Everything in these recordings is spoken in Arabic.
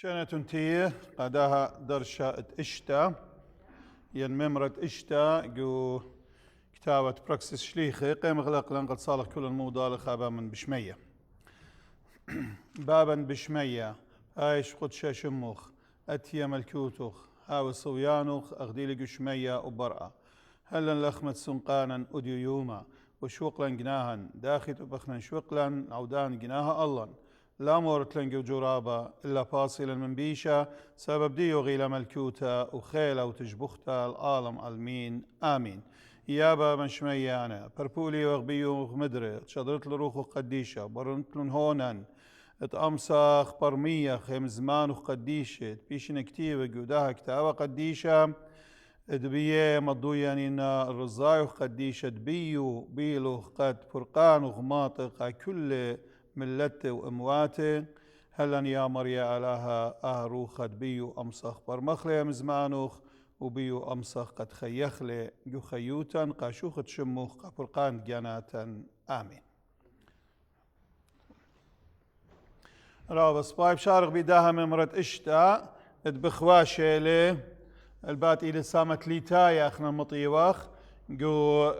شانة تيه قداها درشة اشتا ين ممرة اشتا جو كتابة براكسس شليخي قيم غلق لنقل صالح كل الموضوع لخابا من بشمية بابا بشمية ايش قدشة شموخ اتيا ملكوتوخ هاو صويانوخ اغديلي قشمية وبرأة هلن لخمت سنقانا اديو يوما وشوقلا جناهن داخت وبخنا شوقلا عودان جناها الله لا مورت لنجو جرابة إلا فاصلا من بيشا سبب ديو غيل ملكوتا وخيلة وتجبختا العالم المين آمين يابا من شميانا بربولي وغبيو مدري شدرت لروخو قديشة برنت لن هونان اتأمساخ برمية خيم زمان قديشة بيشنا كتيبة جوداها كتابة قديشة دبيه مضويانين الرزاي قديشة دبيو بيلو قد فرقان وغماطق كل ملته وامواته هلن يا مريا لها اهروخ بيو امسخ برمخلي مزمانوخ وبيو امسخ قد خيخلي جو خيوتا قاشوخ تشموخ قفرقان جناتا امين. رابس بايب شارق بداها ممرت اشتا ادبخواشي لي البات الى سامت ليتايا اخنا مطيوخ جو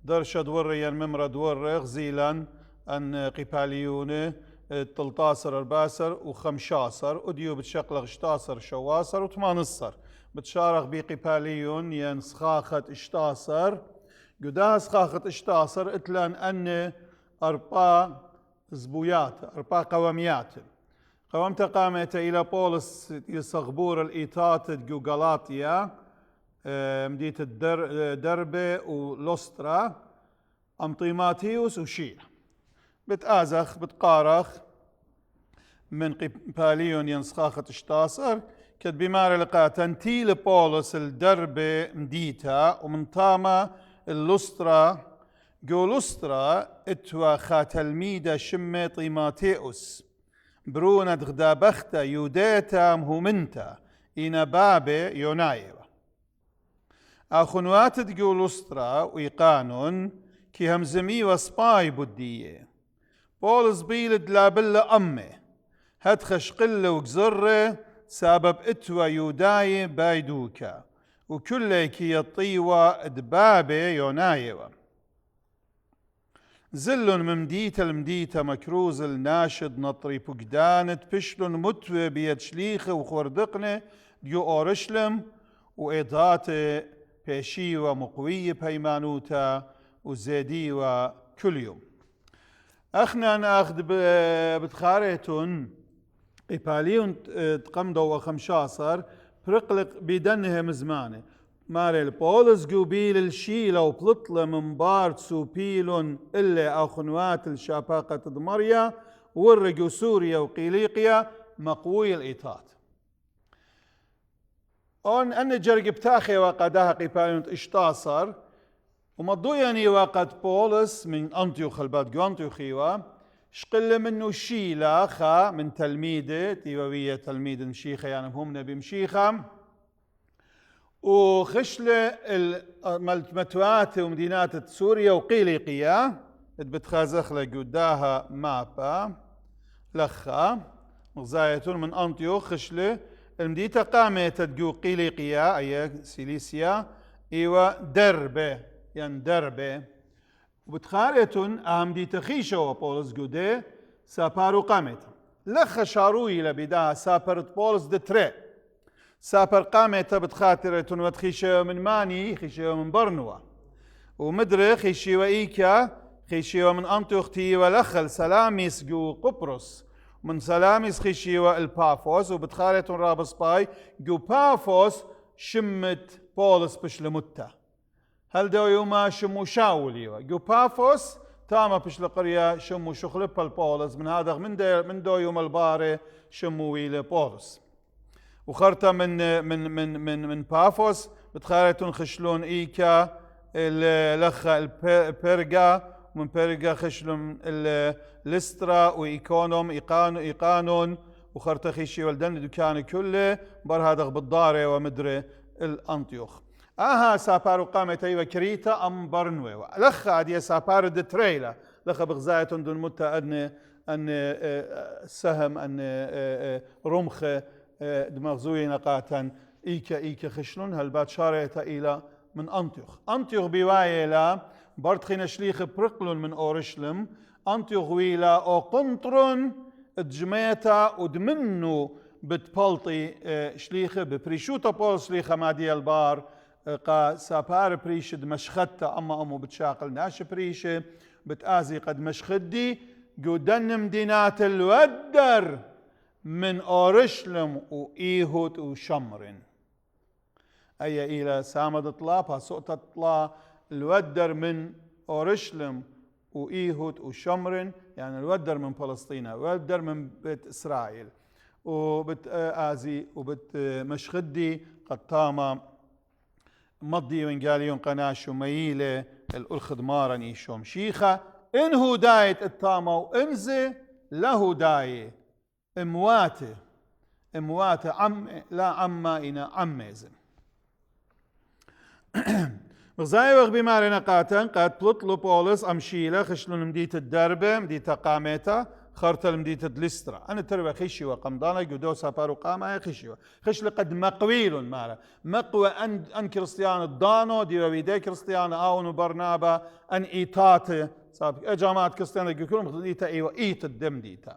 درشة دوريا ممرد ورغ زيلان أن قباليونه 13 الباسر و15 وديو بتشقلغ 16 شواسر و18 بتشارغ بقباليون ين سخاخة 16 قداها سخاخة 16 اتلان أن أربا زبويات أربا قواميات قوامت قامت إلى بولس يصغبور الإيتات جو غلاطيا مديت الدربة ولوسترا أمطيماتيوس وشيلة بتآزخ بتقارخ من قباليون ينسخاخة 16 كد بمار لقاء تنتيل بولس الدربة مديتا ومن طاما اللوسترا جو لوسترا اتوا خاتلميدا شمي طيماتيوس برونة غدابختا يوديتا مهمنتا إنا بابي يونايوا أخنوات جو لوسترا ويقانون كي همزمي وسباي بدية بولس بيلد لابلا أمي هدخش قلة وقزرة سبب اتوا يوداي بايدوكا وكل كي يطيوا دبابي يونايوا زل ممديتا المديتا مكروز الناشد نطري بقدانت بشلون متوى بيد شليخة وخوردقنة ديو أورشلم وإضات بيشيوة مقوية بيمانوتا وزيديوة كل يوم اخنا ناخذ بتخاريتون إباليون تقمدوا 15 برقلق بدنها مزمانه ماريل بولس قوبيل الشيلة وبلطلة من بارت سوبيلون إلا أخنوات الشاباقة دمريا ورقوا سوريا وقيليقيا مقوي الإيطات أن جرق بتاخي وقدها قباليون اشتاصر ومضوياني وقت بولس من أنطيوخ البات أنطيوخيوا شقل منه شيلة خا من تلميذة تيووية تلميذ مشيخة يعني هم نبي مشيخة وخشلة المتوات ومدينات سوريا وقيليقية بتخازخلة قداها مابا لخا مغزايتون من أنطيوخ خشلة المدينة قامت تقو قيليقية أي سيليسيا إيوا دربة يعني دربة وبتخاريتون أهم دي تخيشة وبولس قده سابارو قامت لخ شاروي لبدا سابرت بولس دتري سابر قامت بتخاطرتون وتخيشة من ماني خيشة من برنوا ومدري خيشة وإيكا خيشة من أنطوختي ولخل سلاميس جو قبرص من سلاميس خيشة البافوس وبتخاريتون رابس باي جو بافوس شمت بولس بشلمتا هل دو يوما شمو شاوليوا جو بافوس تاما بش القرية شمو شخلب البولس من هذا من دو يوم الباري شمو ويل بولس وخرطة من بافوس بتخاريتون خشلون إيكا الأخ البرغا ومن برغا خشلون لسترا وإيكونوم إيقانون وخرطة خيشي والدن دكان كله بر هذا بالضارة ومدري الأنطيوخ سابارو قامت ايوه كريتا ام برنوي لخ عادي سابارو دتريلا لخ بغزايتون دون متى ادنى أن سهم أن رمخ دمغزوي نقاتا إيكا خشلون هالبات شاريتا إلى من أنطيوخ بواية لا برتخين شليخ برقلون من أورشلم أنطيوخ ويلا أو قنطرون دجميتا ودمنو بتبلطي شليخ ببريشوتا بول شليخ مادي البار قا سابار بريش دمشختا أما أمو بتشاقل ناش بريشة بتآزي قد مشخدي جودن مدينات الودر من أورشلم وإيهود وشمرن أي إلى سامد طلاب سقطة طلا الودر من أورشلم وإيهود وشمرن يعني الودر من فلسطين الودر من بيت إسرائيل وبت آزي وبت مشخدي قد تاما مضي وإنجاليون قناش وميلة الأرخد مارن إيشوم شيخة إنه داية التاما وإنزي له داية امواته عم لا عما إنا عميزن غزايوغ بمارنا قاتن قد بلطلو بولس أمشيلة خشلون مديت الدربة مديت قامتا خرطل مديت دلسترا أنا تربى خشيوة قمضانا جدو سابارو قاما خشيوة خشل قد مقويل مارا مقوى أن كريستيان الدانو ديو بيدي كريستيان آون برنابا أن إيتات جامعة كريستيان كلهم إيتا إيوة إيت الدم ديتا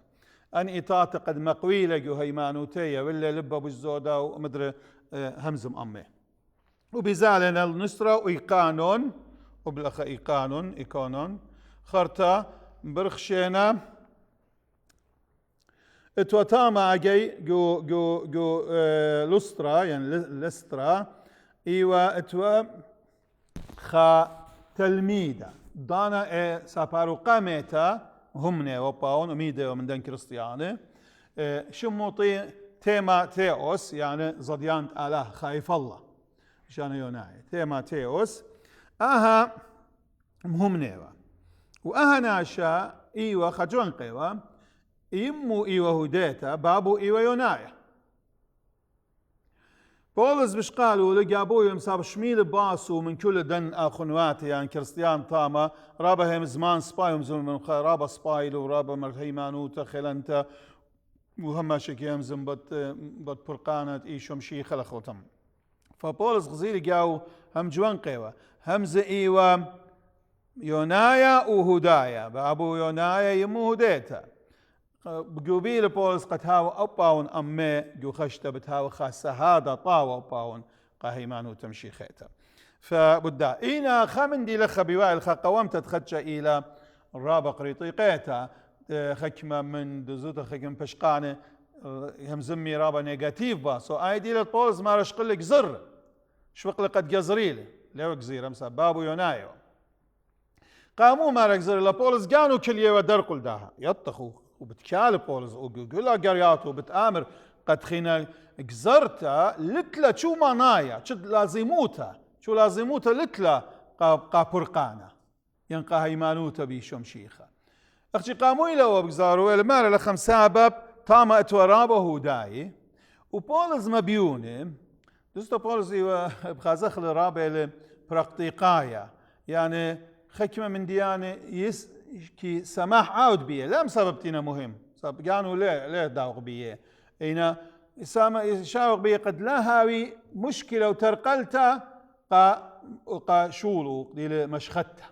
أن إيتات قد مقويلة جو هيمانوتية ولا لبا بالزودا ومدري همزم أمي وبزالنا النصرة وإيقانون وبالأخ إيقانون خرطة برخشينا اتوتاما أجي جو لسترا يعني لسترا إيوا اتوا خا تلميذة دانا سابارو قامتا همني وباون وميدة ومن دن كريستياني شموطي تيما تيوس يعني زديان آله خايف الله مشان يوناي تيما تيوس أها مهمنيوا وأها ناشا إيوا خجون قيوا إمو إيوا هديتا بابو إيوا يوناي بولس بش قالوا لقابو يمساب شميل باسو من كل دن أخنواتي يعني كريستيان طاما رابا هم زمان سباي ومزون من رابا سبايلو ورابا مرهيمانوتا خلنتا وهم شكي يمزن بط برقانت إيشو مشي خلقوتم فبولس غزيري قاو هم جوان قيوة همزة إيوا يونايا وهدايا بابو يونايا يمو هديتا بقوبيل بولس قد هاو أباون أمي جو خشتا بتهاو خاصة هذا طاو أباون قاهيمانو تمشي خيتا فبدا إينا خمن دي لخا بوائل خا قوامتا تخدش إلى الرابق قريطيقيتا خكمة من دزوتا خكم بشقانة همزمي رابا نيجاتيف باسو آي دي لبولس ما رشقلك زر شوق لقد جزريلي ليو جزيرة مسا بابو يونايو قاموا ما رجزر لبولس قانوا كل يوم درقل داها يطخوا وبتكال بولس وقول قرياته وبتآمر قد خينا جزرتا لتلا شو مانايا شو لازموتا لتلا قا برقانا ينقا هيمانوتا بيشوم شيخا اختي قاموا إلى وبجزاروا إلى مارا لخم سبب تاما اتورابه هداي وبولس مبيوني دوستو بولس بخازخ لرابع لبراقتيقايا يعني خكمة من ديانة كي سماح عود بيه لا سببتنا مهم سبب قانوا ليه داوق بيه اينا شاوق بيه قد لا هاوي مشكلة وترقلتا قا شولو دي مشخته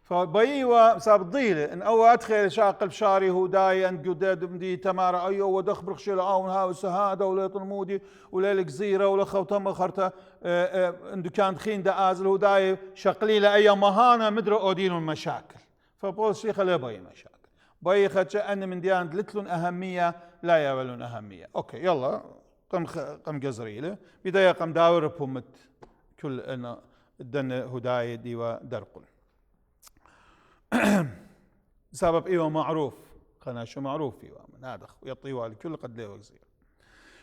فبيوا ساب ضيله ان او ادخل شاقل بشاري هداي ان جداد مدي تمارا ايو ودخ برخشل اون هاو سهاده ولا طلمودي ولا الجزيره ولا خوتم خرته ان كان خين دا ازل هداي شقليله اي مهانه مدر اودين المشاكل فبول شيخ لا بي مشاكل بي خدش ان من ديان لتلون اهميه لا يولون اهميه اوكي يلا قم جزريله بدايه قم داور بومت كل ان الدن هداي ديوا درقل سبب ايوه معروف خنا شو معروف ايوه من هذا يطيوا الكل قد ليه وزير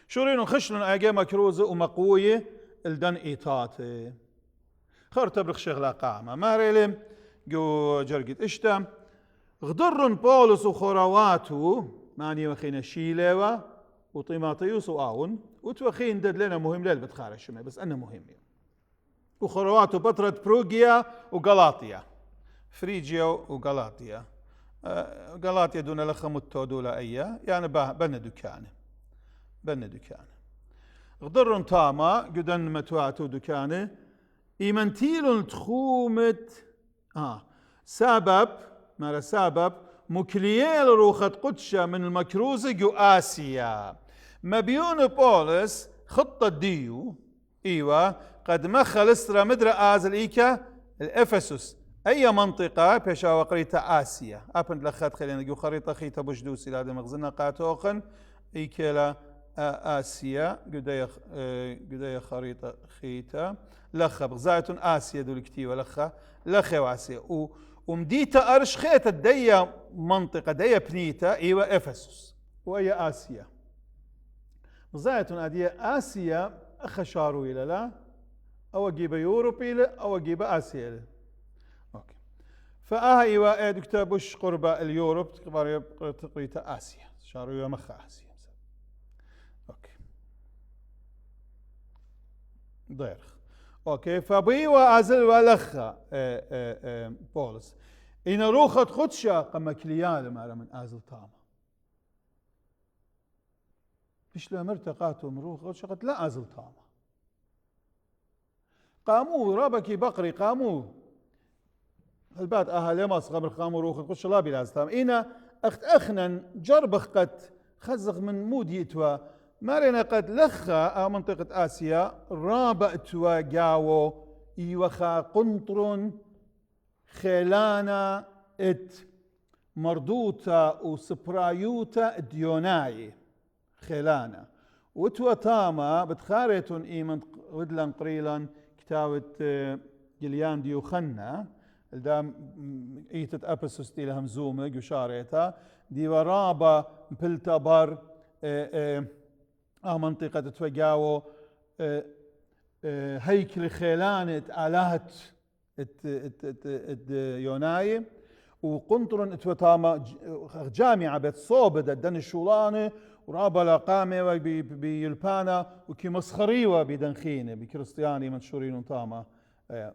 شورين خشلن اجي مكروزه ومقويه الدن ايتات خرتبرخ شغله قامه ماريلم جو جرقت اشتا غدرن بولس وخرواته ماني وخينا شيلوا وطيماطيوس واون وتوخين دد لنا مهم ليل بتخارج شمع بس انه مهم وخرواته بطرة بروجيا وغلاطيا فريجيا وغلاطيا قالات يدون لخ متو دولا أيا يعني بن دكانه غدر تاما قدن متواتو دكانه إيمنتيل تخومت سبب مالا سبب مكليال روخة قدشة من المكروزة جو آسيا مبيون بولس خطة ديو إيوة قد مخل استرا مدرى آزل إيكا الإفسس أي منطقة بيشا وقريتا آسيا أبن لخات خلينا نقول خريطة خيطة بجدوسي لهذا مغزنا قاتوخن إيكالا آسيا قدايا خريطة خيطة لخا بغزايتون آسيا دول كتيوة لخا وآسيا ومديتا أرش خيطة ديا منطقة ديا بنيتا إيوة إفسس وهي آسيا بغزايتون أديا آسيا أخشارو إلى لا أو أجيب يوروبي إلى أو أجيب آسيا إلى أوكي فأها دكتابوش قرب اليوروب تقريتا آسيا شارو مخا آسيا أوكي ضيرخ أوكي فبيوا أزل ولخا بولس إن روخت خدشة قم كليال مالا من أزل تاما فيش لا مرتقاتو مروخ خدشة قد لا أزل تاما قاموا رابكي بقري قاموا البات أهل مصر قبل قاموا روخ خدشة لا بلا أزل تاما إنا أخنا جربخ قد خزق من موديتوا مارينا قد لخا منطقة آسيا رابطوا جاو يوخا قنطر خيلانا ات مردوتا وسبرايوتا ديوناي خيلانا وتوا تاما بتخاريتون ايمن ودلن قريلا كتاوت جليان ديوخنا الدام ايتت ابسوس دي لهم زومة قشاريتا دي ورابا بلتبر منطقة توجاو هيكل خيلانة آلات يوناي وقنطرن اتوتاما جامعة بيت صوبة دن الشولانة ورابا لقامة بيلبانا وكي مسخريوة بدنخينة بكريستياني منشورين تاما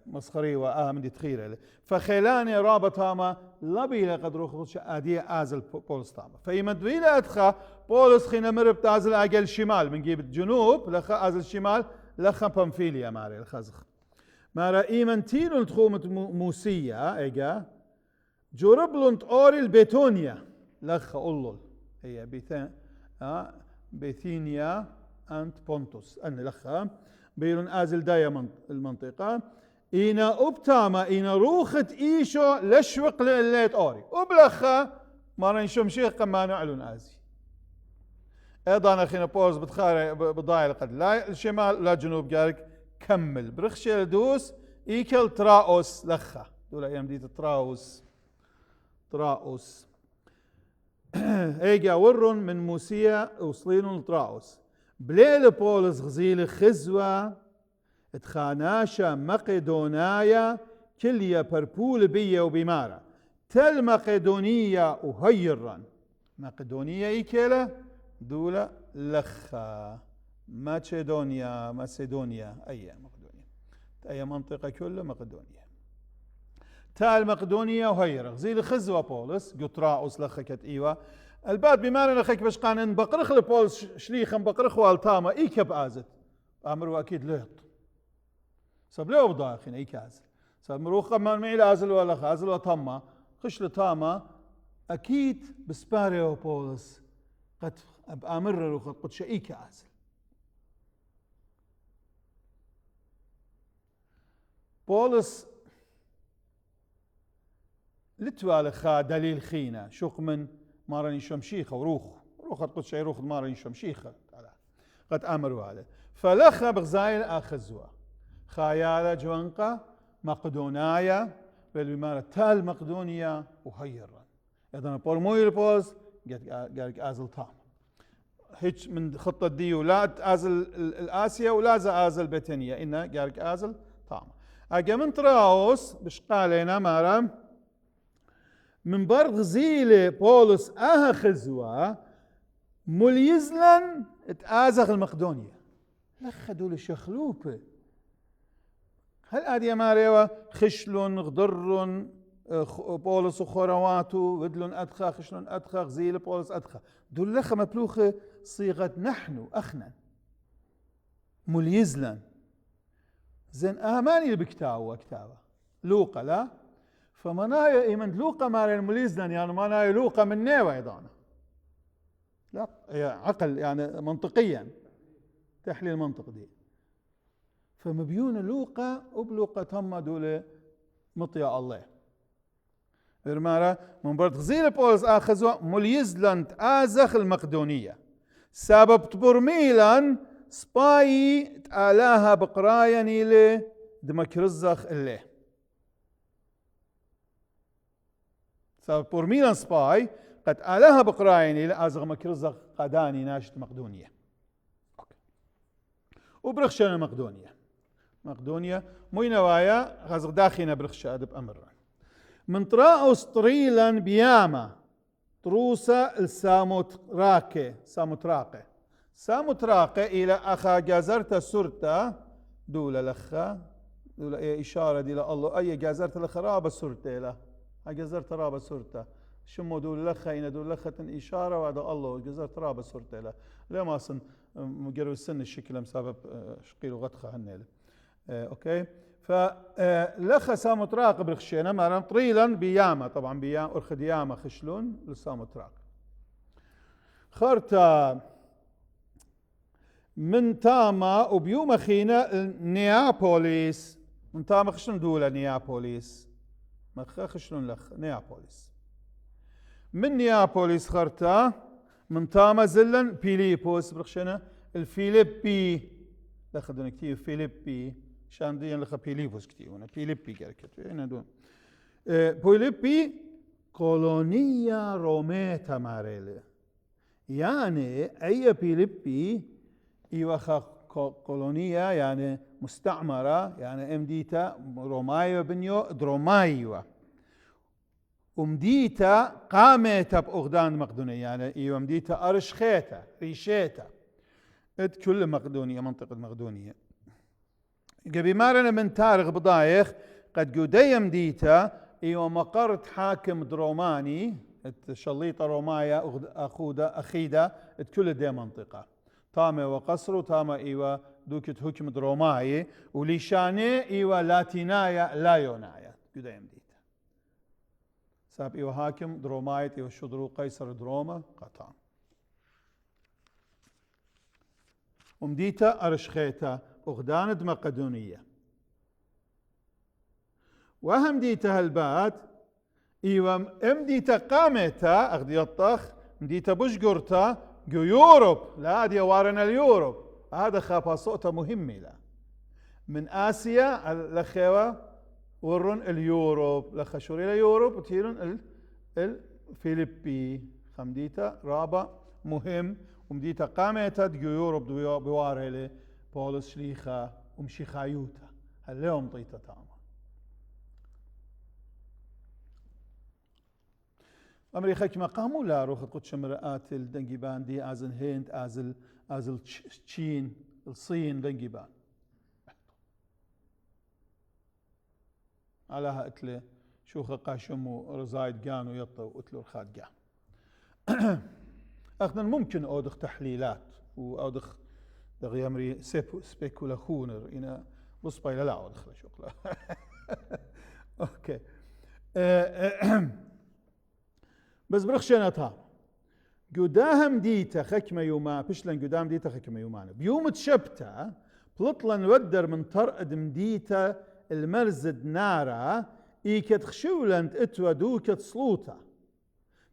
مسخريوة من دي تخيرة فخيلانة رابا تاما لبي لقدرو خدش آدية آزل بولس تاما فيمدوي لأدخى بولس خينا مرب تازل أجل شمال من جيب الجنوب لخا أزل شمال لخا بامفيليا ماري الخزخ مارا إيمنتين تخومة موسية إيجا جوربلونت أوري البيتونيا لخا أولول هي بيثينيا أنت بونتوس أن لخا بيلون آزل دايا المنطقة إينا أبتاما إينا روخت إيشو لشوق لليت أوري وبلخا مارا نشوم شيخ كما نعلن آزي ايضا اخينا بولس بتخاري بضايل قد لا الشمال لا جنوب قالك كمل برخشة دوس ايكل تراوس لخا دول ايام دي تراوس ايجا ورن من موسيا وصلين لتراوس بليل بولس غزيل خزوة اتخاناشا مقدونايا كليا بربول بيا وبمارا تل مقدونية وهيرا مقدونية ايكيلا دولة لخا ماسيدونيا أي مقدونيا أي منطقة كلها مقدونيا تال مقدونيا وهيرغ زي الخزوة بولس قطراؤس لخكت إيوة الباد بمعنى لخك باش قانن بقرخ لبولس شليخا بقرخ والتاما إيكب آزت أمرو أكيد لهط سب ليه بضاخين إيك آزل سب مروخ من معي لازل ولا خازل وطما خش لطاما أكيد بسباريو بولس قد بأمرر وقد شئيك آزل بولس لتوالي خا دليل خينا شوق من مارني شمشيخة وروخ قد شي روخ مارني شمشيخة قد أمروا عليه فلخ بغزايل آخزوا خايالة جوانقة مقدونايا بالمارة تال مقدونيا وهيرا إذن بول مويل بولس قالك آزل طعم هيك من خطة دي ولا آزل الآسيا ولا آزل بتنيا إنه قالك آزل طعم أجا من تراوس بشقالينا مارا من برغ زيلة بولس خزوة مليزلن اتآزغ المقدونيا لخدوا لشخلوبة هل آدي ماريوا خشلون غضرون بولس وخورواتو ودلون أدخا خشلون أدخا غزيل بولس أدخا دول لخا مبلوخة صيغة نحن أخنا مليزلن زين أماني اللي بكتاوة كتابة لوقا لا فمنايا إيمن لوقا مارين مليزلن يعني منايا لوقا من نيوة أيضا لا عقل يعني منطقيا تحليل منطق دي فمبيون لوقا وبلوقا تم دول مطيع الله المرة من برد غزيل بولس آخذوا مليزلند آزخ المقدونية سبب تبرميلان سباي تآلاها بقرايا نيلي دمكرزخ اللي سبب برميلان سباي قد آلاها بقرايا نيلي آزغ مكرزخ قداني ناشت مقدونية وبرخشان مقدونية موي نوايا غازغ داخينا برخشة أدب أمر من طراء أسطريلا بياما طروسة ساموتراقة إلى أخا جازرت سرتا دولة لخا دولة أي إشارة دي الله أي جازرت لخا رابا سرتا له جازرت رابا سرتا شمو دولة لخا إن دولة لخا إشارة وعد الله جازرت رابا سرتا له لما أصلا مجرد السن الشكل مسبب شقيل وغتخا هنيله أوكي فلخا ساموتراق برخشينا مرام طريلا بياما طبعا بياما أرخد ياما خشلون للساموتراق خرطة من تاما وبيوم خينا نيابوليس من تاما خشلون دولا نيابوليس مخا خشلون لخ نيابوليس من نيابوليس خرطة من تاما زلن بيليبوس برخشينا الفيليبي لخدون كتير فيليبي شان دي لخا بيليبوس كتير هنا بيليبي قال كتير هنا دون بيليبي كولونيا روميتا ماريلي يعني أي بيليبي إيوخا كولونيا يعني مستعمرة يعني امديتا رومايو بنيو درومايو ومديتا قامتا بأغدان مقدونية يعني إيوه مديتا أرشخيتا ريشيتا كل مقدونية منطقة مقدونية قبي مارنا من تارغ بضايخ قد قدي مديتا إيوه مقرت حاكم دروماني شليطة رومايا أخيدة كل دي منطقة تاما وقصر تاما إيوه دوكت حكم دروماي وليشاني إيوه لاتينايا لايونايا قدي مديتا ساب إيوه حاكم درومايت إيوه شدرو قيصر دروما قطان ومديتا أرشخيتا أغداند مقدونية وهم ديتا هالبات إيوه امديتا قامتا أغدي الطخ مديتا بشقرتا جو يوروب لا دي وارنا اليوروب هذا خافا صوتا مهمة لا من آسيا لخيوة ورن اليوروب لخشوري اليوروب وتيرن الفيليبي خمديتا رابا مهم ومديتا قامتا ديو يوروب بوارهلي بولس شليخا ومشيخايوتا هاليوم طيتا تاما أمريكا كما قاموا لا روح قدش مرآت الدنجيبان دي آزل هند آزل تشين الصين دنجيبان على هاتله شوخ قاشمو رزايد جانو يطو وتلو الخاد جان أخذنا ممكن أودخ تحليلات وأودخ دغي أمري سبيكولاخونر إنا بصبا لا أودخ شغله أوكي بس برخشنا تام قدام ديتا خكمة يوما بشلن قدام ديتا خكمة يومان بيوم تشبتا بلطلن ودر من طرقد مديتا المرزد نارا إيكت خشولن اتوا دوكت صلوتا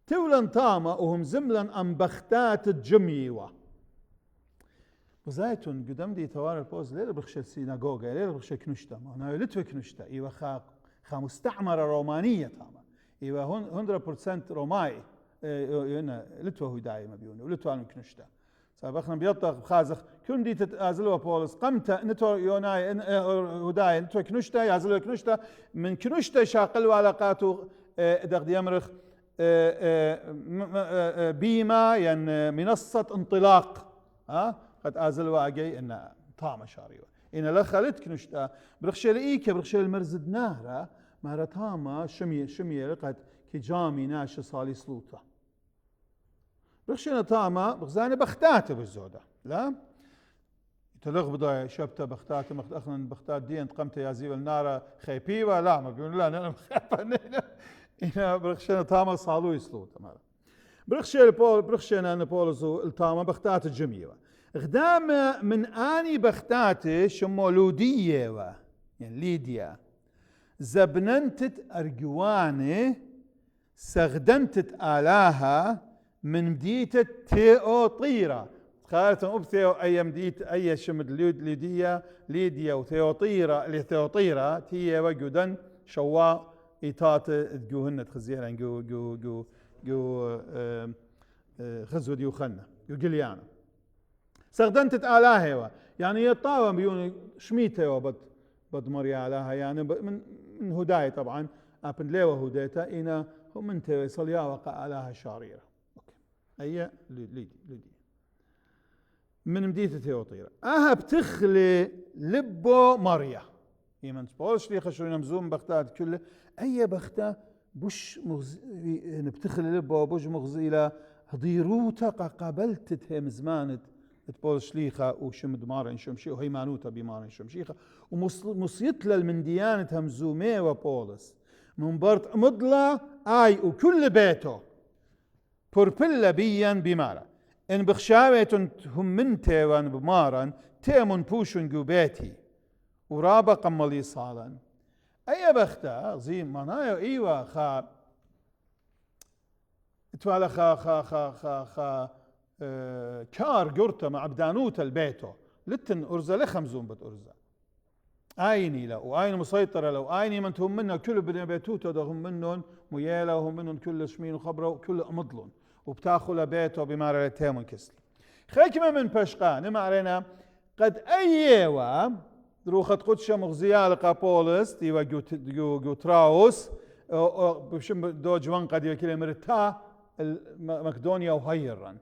تولن طاما وهم زملن أنبختات الجميوة وزايتون قدام دي توار البوز ليلة برخش السيناغوغا ليلة برخش كنشتا ما هو لتوى كنشتا إيوه خا مستعمرة رومانية تاما إيوه 100% روماي هنا لتوى هو دايما بيوني ولتوى عنو كنشتا سابقنا بيطلق بخازخ كن دي تتازلوا بولس قمتا نتوى يوناي هداي نتوى كنشتا يازلوا كنشتا من كنشتا شاقلوا علاقاته دغد يمرخ بيما يعني منصة انطلاق قد آزلوا أجي إن طعم شاريوه إن لخلت كنشتا برخشل إيكا برخشل المرزد نهرة مارتاما شمية لقد كجامي ناش صالي سلوطة بخشنا تاما بخزاني بختاته بالزودة لا تلغ بضايا شبته بختاته أخنا بختات دي انت قمت يا زيب النار خيبيوة لا ما بيقولوا لا أنا مخيبة هنا بخشنا تاما صالو يسلوطة مالا برخشنا أنا بولزو التاما بختات الجميوة غدام من آني بختاتي شمو لودية يعني ليديا زبننتت أرجواني سغدنتت آلاها من بديتة تيوطيرة خالتهم أبثيو أي مديت أي شمد ليديا وثيوطيرة لثيوطيرة تي وجودن شوا إيتات تجوهن تخزيها جو خزو ديو خنا جو جليانا سغدنتت آلاها يعني يطاوى بيون شميته بد مريا لها يعني من هداية طبعا أبن ليوه هدايتا إنا هم من توصليا وقع لها شاريرة أي ليدي من مديتة ثيوطيرة بتخلي لبو مريا يمن سبولش لي خشونا مزوم بختات كله أي بختا بوش بتخلي لبو بوش مغزيلة هضيروتا قابلت تهم زمانت تبول شليخة وشمد مارن شمشي وهي مانوتا بمارن شمشيخة ومصيت للمنديانة همزومي وبولس من برت مضلة وكل بيته بربلا بيا بمارا إن بخشاوة هم من تيوان بمارن تيمون بوشن جوبيتي ورابا قملي صالا أي بختا زي منايو إيوا خا توالا خا كار قرطة مع بدانوت البيتو لتن أرزة لخمزون بت أرزة آيني لا وآين مسيطرة لو آيني من تهم منها كل بني بيتوتا هم منهم ميالا وهم منهم كل شمين وخبرة وكل أمضلون وبتاخل بيته بمارة تيمون كسلي خيكما من بشقان ما علينا قد أيوا دروخة قدشة مغزية لقابولس ديوا جو تراوس بشم دو جوان قد يكلم مرتا مقدونيا وهيران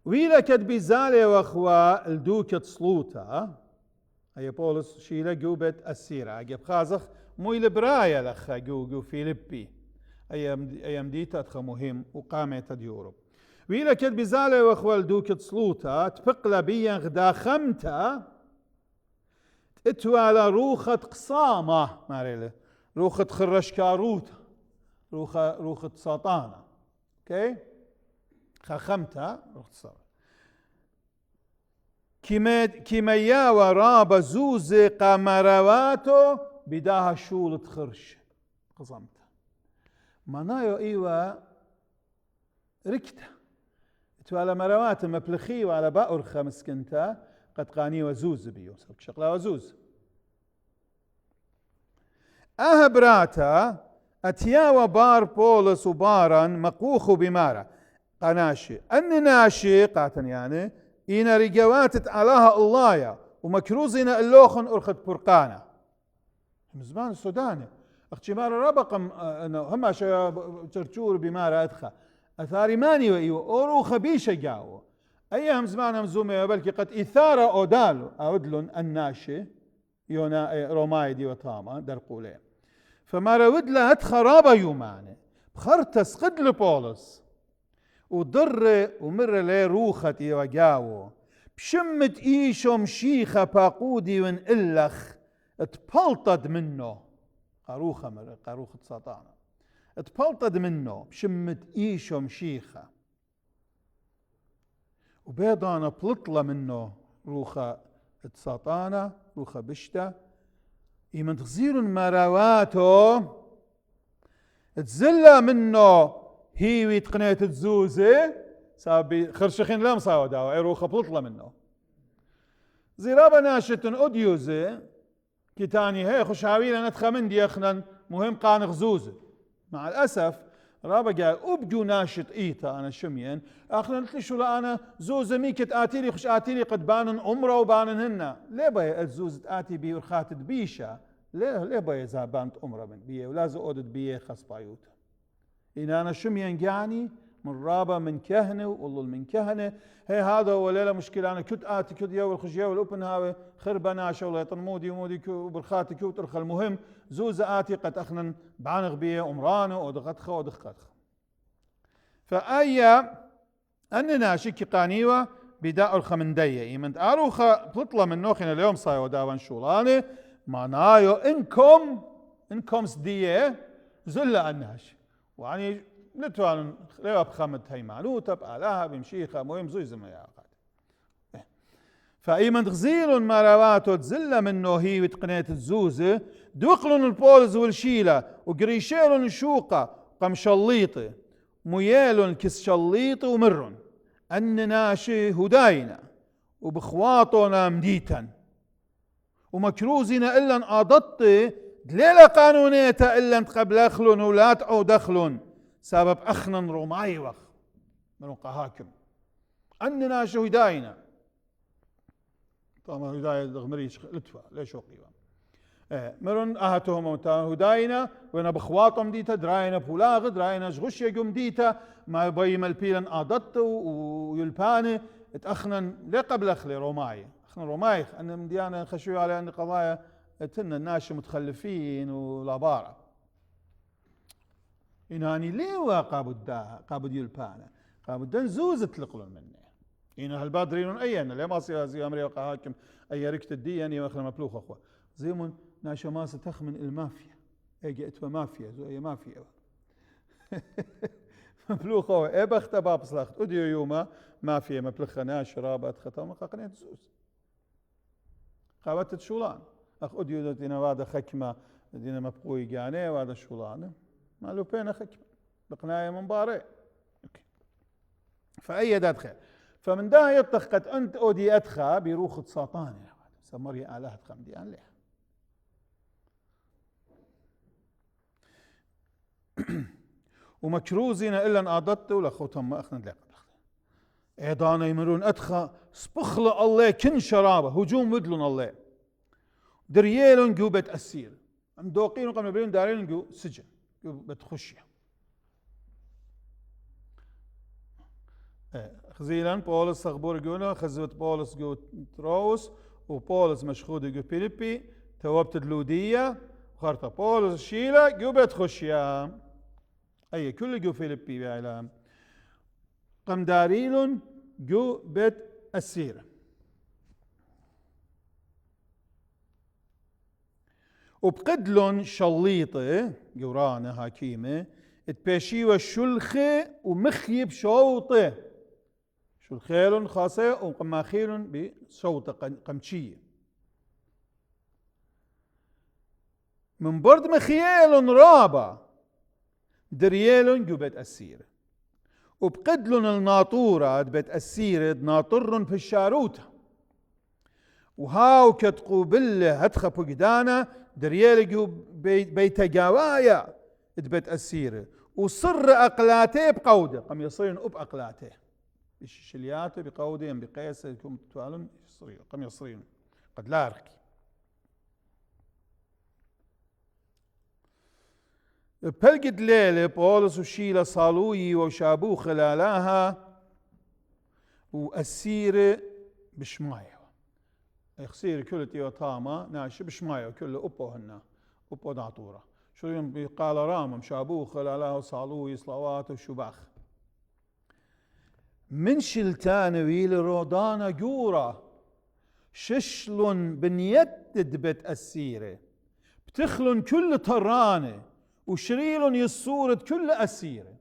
ويلا كد بزالي واخوا الدوكة سلوطة هي بولس شيلا جوبت السيرة جاب خازخ مويل برايا لخا جو فيليبي ايام ديتا اتخا مهم وقامت ديوروب ويلا كد بزالي واخوا الدوكة سلوطة تفقلا بيا غدا خمتا اتوالا روخة قصامة ماريلا روخة خرش كاروتا روخة ساطانة اوكي خمتا اختصار كما يا وراب زوزي قمرواتو بداها شولة خرش قصمتا منايو ايوا ركتا توالا مروات مبلخي وعلى بأر خمسكنتا قد قاني وزوز بيو شغلة وزوز براتا اتيا وبار بولس وبارا مقوخ بمارا قناشي أن ناشي قاتن يعني إنا رجواتت علىها الله ومكروزنا اللوخن أرخت برقانة من زمان السوداني أختي مارا ربقم هم ترتور بمارا أدخى أثاري ماني وإيو أورو خبيشة جاو أيهم زمان همزومي بلكي قد إثارة أودالو أودلن الناشي يونا رومايدي وطاما درقولي فمارا ودلا أدخرابا يوماني بخرتس قد لبولس وضر ومر لي روختي وجاو بشمت ايشو مشيخة باقودي ونقلخ اتبلطد منه قاروخة ساطانة اتبلطد منه بشمت ايشو مشيخة وبيضانة بلطلة منه روخة ساطانة روخة بشتة ايمن تغزير مراواته تزلى منه هي تقنيت تزوزي سابي خرشخين لم صاو داو عروخه بلطله منه زرابه ناشتن اوديوزي كيتاني هي خشاويله نتخمن دي اخنا مهم قان غزوزه مع الاسف رابا قال ابجو ناشط ايتا انا شمين اخنا قلت لي شو لا انا زوزه ميكت اتيلي خش اتيلي قد بانن عمره وبانن هن ليه بي الزوز اتي بي ورخات بيشه ليه بي زابانت عمره من بيه ولازم اودد بيه خص بايوت إن أنا شمين جاني من رابة من كهنة والله من كهنة هي هذا ولا مشكلة أنا كنت آتي كنت يا والخشية والأوبن هاوي خربنا شغلة طنمودي ومودي وبرخاتي كوترخ المهم زوزة آتي قد أخنن بعنغ بيه أمرانه ودغتخه ودخاتخه فأي أننا شكي قانيوة بداء الخمندية إيمن أروخا بطلة من نوخنا اليوم صايو داوان شولاني معنايو إنكم سدية زلة الناش وعني نتوان ليوا بخمد هاي معنوتة بآلاها بمشيخة مهم زوي زما يا أخاد فإيمن تغزيلون مرواتو تزلة منه هي وتقنية الزوزة دوقلون البولز والشيلة وقريشيلون الشوقة قمشليطة ميالون كسشليطة ومرون أننا شي هداينا وبخواطنا مديتا ومكروزنا إلا انقاضت دليلة قانونية إلا قبل أخلون ولا تعو دخلون سبب أخنا روماي وخ من قهاكم أننا شو هداينا طبعا هداية غمريش لطفة ليش وقيوة مرون أهتهم هداينا وانا بخواطهم ديتا دراينا بولاغ دراينا شغش يقوم ديتا ما بيم البيلن آضت ويلباني اتأخنا ليه قبل أخلي روماي أخنا روماي أنا مديانا خشوي على أن قضايا تنا الناس متخلفين والعبارة إناني ليه قابد يلبانا قابد نزوز تلقلون مني إنا هالبادرين أيانا ليه ما صير زي أمريكا قهاكم أي ركت الدين يوخنا مبلوخ أخوة زيمون ناشا ماسة تخمن المافيا اجي اتوا مافيا زو اي مافيا مبلوخ اي بخت باب صلاخت اديو يوما مافيا مبلخ ناش رابط ختم قنيت زوز قابت شولان اخ اديو دينا وادا خكمه دينا مبقوي جاني وادا شولان ما لو بين خكمه بقنايه من باري فاي دخل فمن ده يطخت انت اودي ادخى بروخ ساطان سمري آلهة خمدي عن ليه ومكروزين إلا انقاضت ولا خوتهم ما أخنا لك إيضانا يمرون أدخى سبخل الله كن شرابة هجوم مدلون الله دريالون جو بتأسير عم دوقين وقام نبرين دارين جو سجن جو بتخشية خزيلا بولس أخبور جونا خزوت بولس جو تروس وبولس مشخود جو فيليبي توبت اللودية وخرطة بولس شيلة جو بتخشية أي كل جو فيليبي بعلام قم داريلون جو بيت السيرة وبقدلون شليطة جورانة حكيمة اتباشيوا الشلخة ومخيب شوطة شلخيلون خاصة وقماخيلون بشوطة قمشية من برد مخيلون رابع دريالون جو بيت السيرة وبقدلون الناطورة بيت السيرة ناطرن في الشاروتة وهاو كتقوبله هتخى فقدانا دريال جو بيت جوايا بيت السيرة وصر أقلاته بقودة قم يصيرن أب أقلاته الشلياته بقودة بقيس كم توالن يصيرون قم يصيرون قد لا أركي بلقد ليلة بولس وشيلة صالوي وشابو خلالاها وأسيرة بشماية يخسير كل تيوتاما ناشي بشماية كل أبوهن أبو ناطورة شو يوم قال رامم شابو خلالاها وصالوي صلوات وشباخ من شلتان ويل رودانا جورا ششلون بنيتد بت أسيرة بتخلن كل طرانة وشريلون يصورة كل أسيرة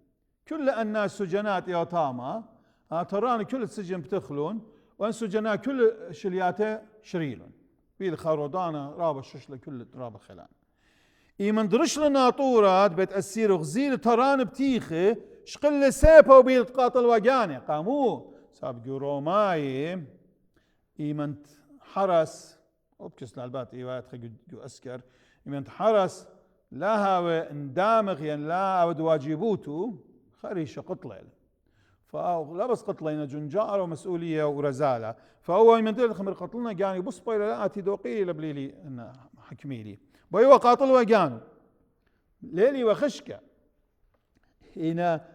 كل الناس سجنات يوتاما طرانة كل السجن بتخلون وأن سجنات كل شلياته شريلون ويل خارودانا رابا ششلة كل رابا خلان إيمن درش لنا طورات بيت أسير وغزيل طران بتيخه شقل سيبا وبيل تقاتل وجاني قاموه سابقوا روماي إيمن حرس وبكس لالبات إيوات خيجو أسكر إيمن حرس لا هو اندامغ ين لا أود واجبوتو خريش قطلين فلا بس قطلين جنجار ومسؤولية ورزالة فهو يمن دير خمر قطلنا جاني بص بيلا لا أتي دوقي لبليلي إن حكميلي بيوا قاطل وجانو ليلي وخشكة هنا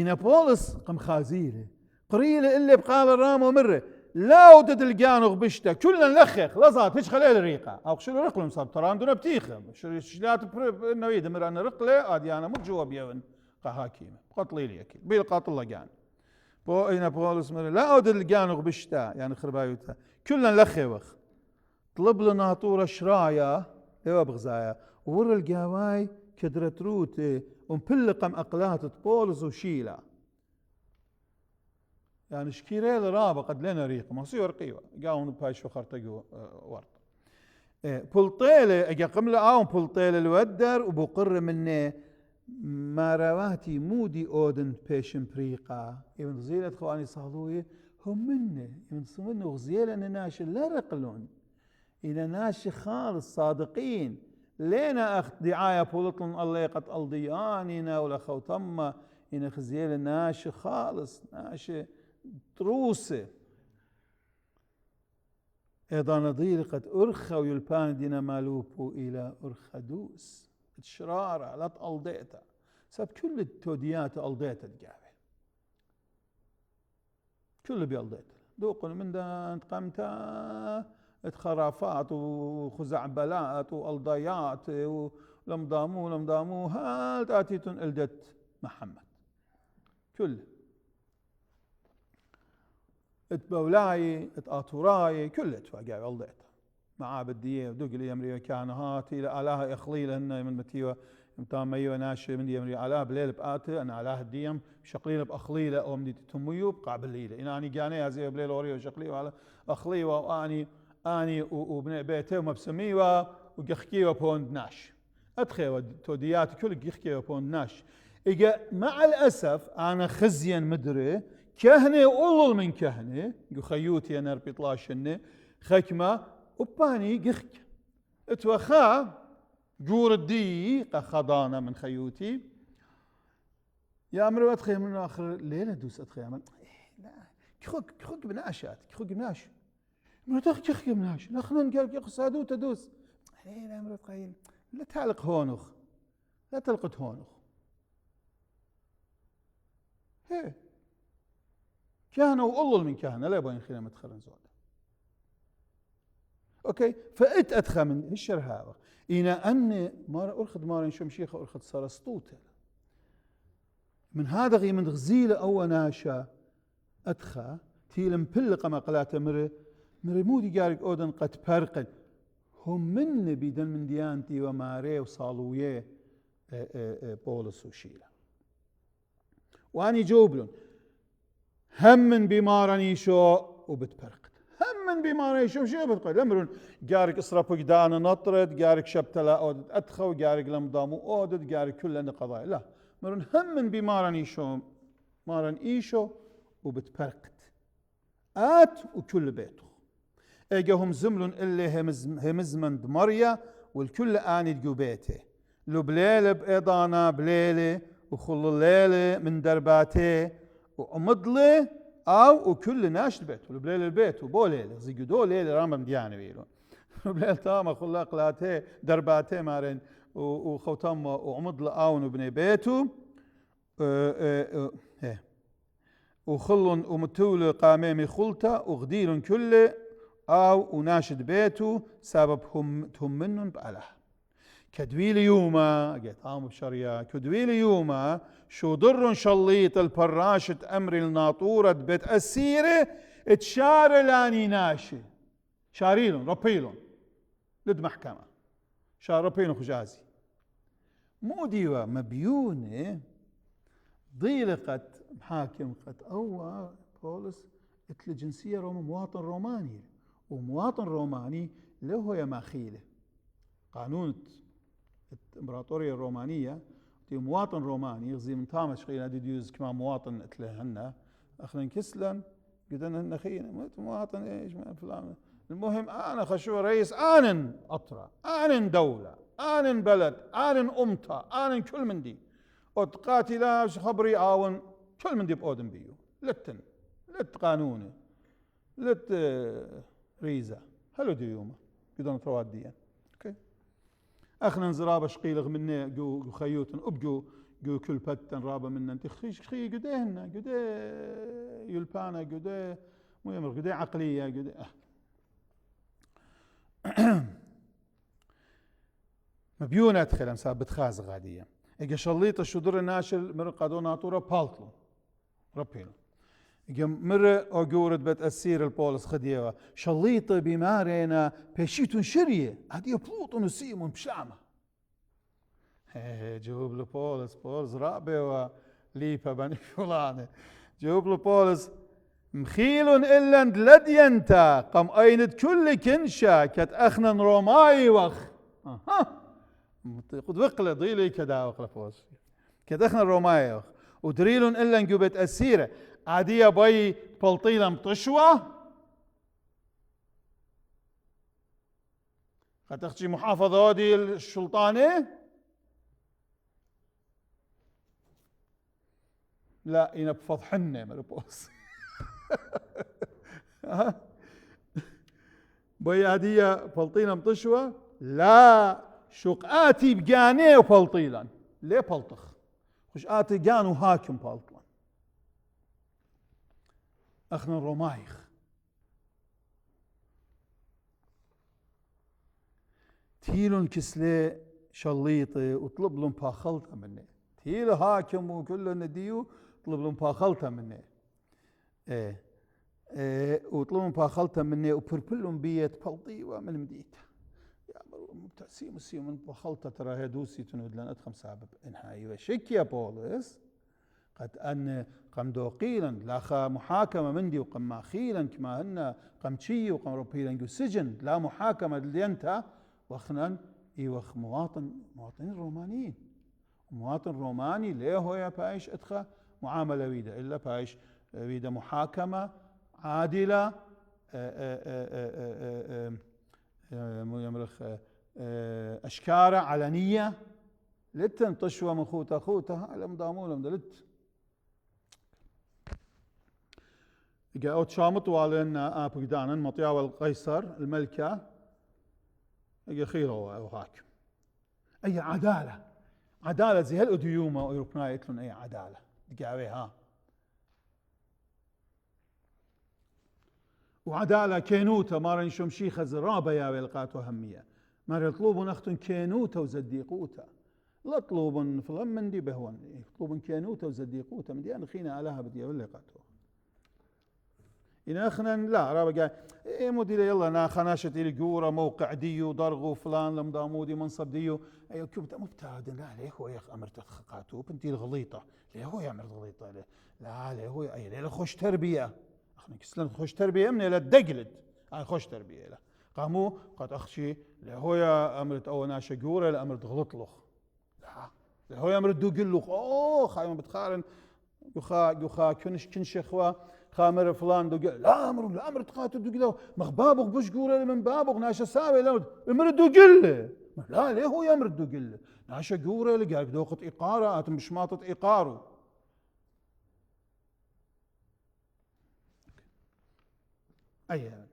إنا بولس قم خازيله قريله اللي بقال الرام ومره لا ودد الجانغ بشتا كلنا لخخ لزات هيش خلال الريقة أو شو رقلم صاب ترى دون بتيخه شو شلات إنه يدمر أنا رقلة أدي أنا متجوا بيون قهاكيمة قتلي لي أكيد بيلقاط الله جان بو إنا بولس مره لا ودد الجانغ بشتا يعني خربايوتها كلنا لخخ طلب لنا طورة شرايا ايوا بغزايا ور الجاواي كدرت روتي ومبلقم اقلات بولس وشيلا يعني شكيري رابا قد لنا ريق ما صير قيوة قاون بايش فخرتقوا ورد بلطيلة اجا قملة بلطيلة الودر وبقر مني ما رواتي مودي اودن بيشن بريقا يمن غزيلة خواني صالوية هم مني يمن صمنا غزيلة نناش لا رقلون إذا ناش خالص صادقين لينا أخذ دعاية بولطن الله قد ألضياننا ولا خوتما إن خزيل ناش خالص ناش تروسه إذا نضيل قد أرخى ويلبان دينا مالوبو إلى أرخدوس تشرارة لا تألضيتا سب كل التوديات ألضيتا الجابة كل بيألضيتا دوقنا من دا انتقمتا خرافات وخزعبلات والضيات ولم ضامو هل تاتيتن الدت محمد كل اتبولاي اتاطوراي كل اتفاقع الضيت معابد ديه ودق لي امري كان هاتي لها اخلي لهن من متيوه متام ميو ناشي من يمري على بليل بآته انا على الديم شقليل باخليله او مدي تميو بقابل ليله اني جاني هزي بليل اوريو شقلي على اخلي واني اني وبن بيته ومبسميوه وقخكيوه بوند ناش ادخي توديات كل قخكيوه بوند ناش اجا مع الاسف انا خزيا مدري كهنه اولل من كهنه خيوتي انا ربيطلاشنه خكمه وباني قخك اتوخا جور الدي خضانه من خيوتي يا امر ادخي من اخر ليله دوس ادخي لا كخك بناشات كخك بناش ما تخ بناش لا خلنا قال يقصادو تدوس لا امر قايل لا تعلق هونخ لا تلقط هونخ هي كهنه واولل من كهنه لا يبغى يخلينا متخرن زود اوكي فات ادخى من الشر هذا إنا أن مار أرخد مار شمشيخة أرخد سرسطوتة من هذا غي من غزيلة أو ناشا أدخى تيلم بلق مقلات مري مودي جارك أودن قد فرقد هم من بيدن من ديانتي وماري وصالوية بولس وشيلة واني جوبلون هم من بمارني شو وبتفرقد هم من بمارني شو بتقول لمرون جارك إسرافك دانا نطرد جارك شبتلا أودد أدخو جارك لمضامو أودد جارك كل قضايا لا مرون هم من بمارني شو مارن إيشو وبتفرقد آت وكل بيته اجاهم زملون اللي همزمن دمريا والكل آني تجو بيته لو بليل بإيضانا بليلة وخل الليلة من درباته ومضله أو وكل ناش بيته لو بليل البيت وبو ليلة زيجدو ليلة رامم ديانة بيلو بليل تاما خل أقلاته درباته مارن وخوتم ومضله أو وبني بيته وخلن ومتول قاميمي خلطة وغدير كله أو وناشد بيته سببهم منن بأله كدويل يوما قلت بشريا كدويل يوما شو ضر شليط الفراشة أمر الناطورة بيت أسيرة اتشار لاني ناشي شاريلون ربيلون لد محكمة شار ربيلون خجازي مو ديوة مبيونة ضيلقت محاكم قد أو بولس اتل جنسية مواطن روماني ومواطن روماني له يا ماخيله قانون الإمبراطورية الرومانية تي مواطن روماني يغزي من تامش خينا ديوز كما مواطن اتلهن أخنا كسلا قدنا هن خينا مواطن إيش ما فلان المهم أنا خشوة رئيس آنن أطرة آنن دولة آنن بلد آنن أمتا آنن كل من دي وتقاتلا خبري آون كل من دي بأودن بيو لت قانوني لت ريزة هلو ديوما قدنا تواديا اوكي اخنا نزراب شقيلغ مني جو خيوتن ابجو جو كل بتن رابا من انت خي قديهن قدي يلبانا قدي مو يمر قدي عقليه قدي مبيونة ادخل مسابت خاز غاديه اجا شليط الشدر ناشل مر قادو ناطوره بالطلو ربينا اجا مر اوجورد بتأثير البولس خديوه شليطه بمارينا بشيتون شريه هدي بلوطون وسيمون بشامه جاوب له بولس رابه وليبا بني فلانه جاوب له بولس مخيل إلا لدينتا قم أيند كل كنشا كت أخنا روماي وخ قد وقل ضيلي كدا وقل فوز كت أخنا روماي وخ ودريل إلا نجوبت أسيرة عادية باي بلطيلة مطشوة قد تخشي محافظة دي السلطانة لا ينبفض حنة مربوس بيادية بلطينا مطشوة لا شقاتي بجاني وبلطيلا ليه بلطخ خش آتي جانو هاكم بلطلا أخنا الرمايخ تيلون كسلي شليطي وطلب لهم باخلطة مني تيلو هاكم وكله نديو طلب لهم باخلطة مني وطلبوا باخلتها مني وبربلهم بيت بلطيوة من مديتها يا تأسيم السيم من باخلتها ترى هدوسي تنود لن أدخم سبب إنهاي وشك يا بولس قد أن قم دوقيلا لا محاكمة مندي وقم ماخيلا كما هن قم تشي وقم ربيلا جو سجن لا محاكمة لينتا وخنا وخ مواطنين رومانيين مواطن روماني ليه هو يا بايش ادخى معاملة ويدا إلا بايش ويدا محاكمة عادلة يمرخ أشكارة علنية لتن طشوة من خوتها لم دامولهم دلت جاءت شامط والنا أبقدانا مطياوى القيصر الملكة اجا خيره وهاك أي عدالة زي هالأديومة ويروبنا يتلون أي عدالة دقاوي ها وعدالة كينوتا مارن شمشيخة زرابة يا ويلقات وهمية مار يطلبون أختن كينوتا وزديقوتا لا طلوبن فلان من دي بهون يطلبون كينوتا وزديقوتا من دي أنا خينا علىها بدي أقول لقاته إن أخنا لا رابع قال إيه مدير يلا أنا خناشة إلي جورة موقع ديو ضرغو فلان لم دامودي منصب ديو أيوة كبت مبتعد لا ليه هو يا أمر تخقاته بنتي الغليطة ليه هو يعمل غليطة لا ليه هو أي ليه خوش تربية أخنا كسلن خوش تربية من إلى الدقلد أنا خوش تربية له قاموا قد أخشي ليه هو يا أمرت أو ناشة جورة لأمرت غلط له لا ليه هو يا أمرت دوقل له أوه خايم بتخارن يخا كنش إخوة خامر فلان دوقل لا أمر تقاتل دوقل مخبابغ بش جورة من بابغ ناشة ساوي لا أمر دوقل لا ليه هو يمر دوقل ناشة جورة لقاك دوقت إقارة أتم بشماطة إقاره أيه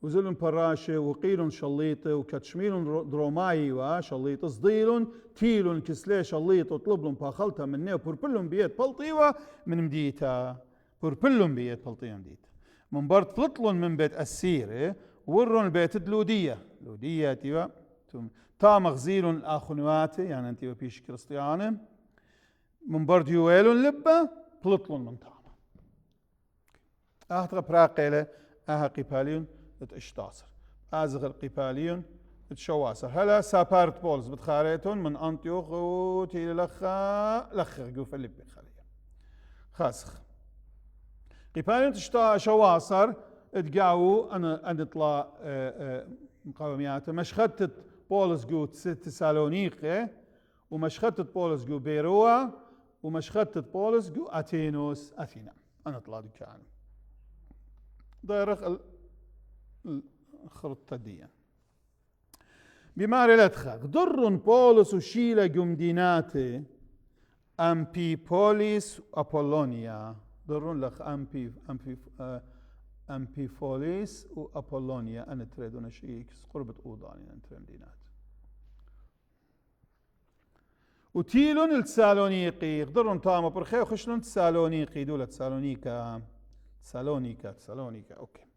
وزلن براشة وقيل شليطة وكتشميل دروماي وشليطة صديل تيل كسلي شليطة طلب لهم باخلتها مني وبربلهم بيت بلطيوة من مديتا بربلهم بيت بلطيوة مديتا من برد فلطلن من بيت أسيرة ورن بيت لودية تيوا تا مغزيل الآخنواتي يعني انتيوا بيش كريستيانة من برد يويلون لبة فلطلن من تاما أهتغ براقيلة قباليون اشتاصر ازغل قباليون تشواسر هلا سابارت بولز بتخاريتون من انطيوخ وتي لخ قوف اللي بخليه خاسخ قباليون شواسر تقاو انا نطلع مقاوميات مشخدت بولز جو تسالونيقي ومشخدت بولز جو بيروا ومشخدت بولز جو اثينوس اثينا انا طلع دكان ضيرخ الخرطة دي بماري لدخل ضر بولس وشيلة جمديناتي أمبي بوليس أبولونيا ضر لخ أمبيفوليس وأبولونيا أنا تريدون شيء قربة أوضاني أنا تريدينات وتيلون التسالونيقي يقدرون تاما برخي وخشلون تسالونيقي دولة تسالونيكا أوكي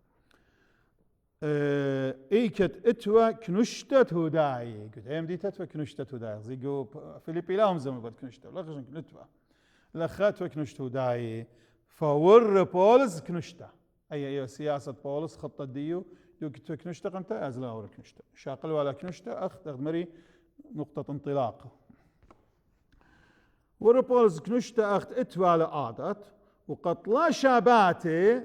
إيكت إتوا كنشتت هداي قلت هم دي تتوا كنشتت هداي زيجو فيليبي لهم زمان بعد كنشتت لخشن كنتوا لخات وكنشت هداي فور بولس كنشتا أي سياسة بولس خطة ديو كتوا كنشتا قنت أزلا ورا كنشتا شاقل ولا كنشتا أخذ مري نقطة انطلاق ور بولس كنشتا أخذ إتوا على عادت وقطلا شاباتي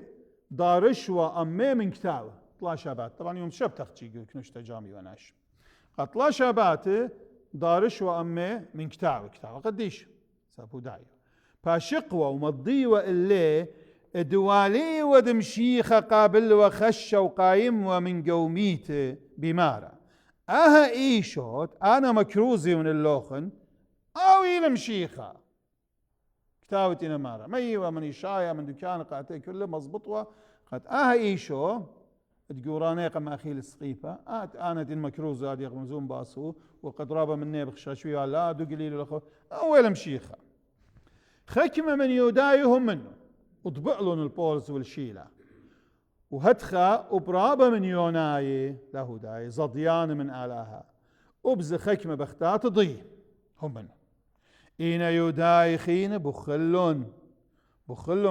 دارشوا أمي من كتاوه طلا شابات طبعا يوم شب تختي كنشتا جامي وناش قطلا شاباتي دارش وأمي من كتاوه قديش سابو دايو فشقوة ومضيوة اللي دوالي ودمشيخة قابل وخش وقايم ومن قوميته بمارة أها إيشوت أنا مكروزي من اللوخن أو يلمشيخة كتاوتي نمارة ميوة من إشايا من دكان قاتي كله مضبطوة قد أها إيشو تقوراني قم أخي السقيفة أنا دين مكروز هذه يغمزون باسو وقد رابا من نيبخ شاشوية لا دو قليل الأخوة أول مشيخة خكمة من يودايهم منه وطبعلون البولس والشيلة وهدخة وبرابا من يوناي له داي زضيان من آلاها وبز خكمة بختات ضي هم منه إينا يوداي خين بخلون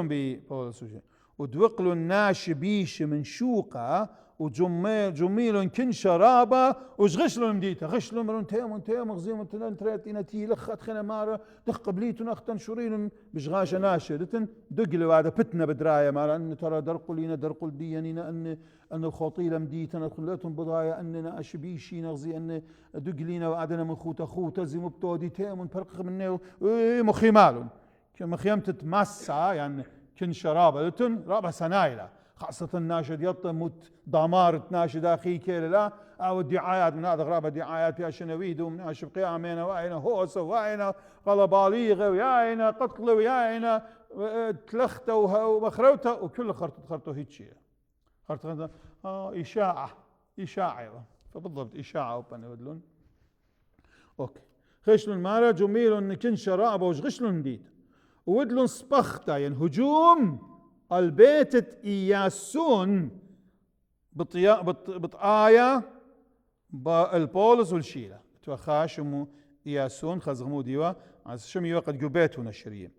ببولس وشيلة ودوقلوا الناش بيش من شوقة وجميل كن شرابة وشغشلوا مديتا غشلوا مرون تيم غزيم تنان تريتينا تي لخت خنا مارة دق بليتون أختن شورين بشغاش ناشدتن دقلوا هذا بتنا بدراية مارة أن ترى درقوا لينا درقوا ديانينا أن خطيلة مديتنا خلتهم بضايا أننا أشبيشي نغزي أن دقلينا وعدنا من خوتا زي مبتودي تيم فرق منه مخيمالون مخيم تتمسع يعني كن شرابة لتن رابع سنايلة خاصة الناشد يطم دمار تناشد أخي كيل لا أو الدعايات من هذا غرابة دعايات يا شنويد ومن أشب قيامين وعينا هوس وعينا غلباليغة وعينا قتل وعينا تلخته ومخروته وكل خرطه هيك خرطه إشاعة فبالضبط إشاعة وبنودلون أوكي خشلون مارا جميل كن شرابة وشغشلون ديت ودلون سبختا يعني هجوم البيت إياسون بطايا البولس والشيلة توخاشمو إياسون خزغمو ديوا عز شمي وقت قبيتون الشريم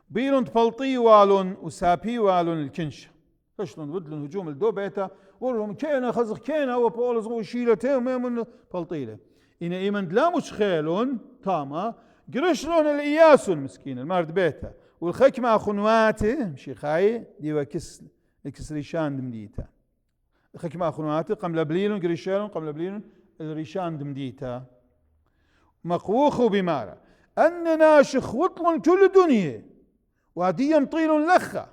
بيلون تبلطي والون وسابي والون الكنشة خشلون ودلون هجوم الدو بيتا ورهم كينا خزغ كينا وبولس والشيلة تيمون بلطيلة إن إيمن لا مش خيلون تاما قرشلون الإياسون مسكين المارد بيتا والخكمة خنواته مشي خاي ديوا كسريشان دمديتا الخكمة خنواته قم لبليلون قريشالون قم لبليلون الريشان دمديتا مقوخوا بمارة أننا شخوطلن كل دنيا وهدي مطيلون لخة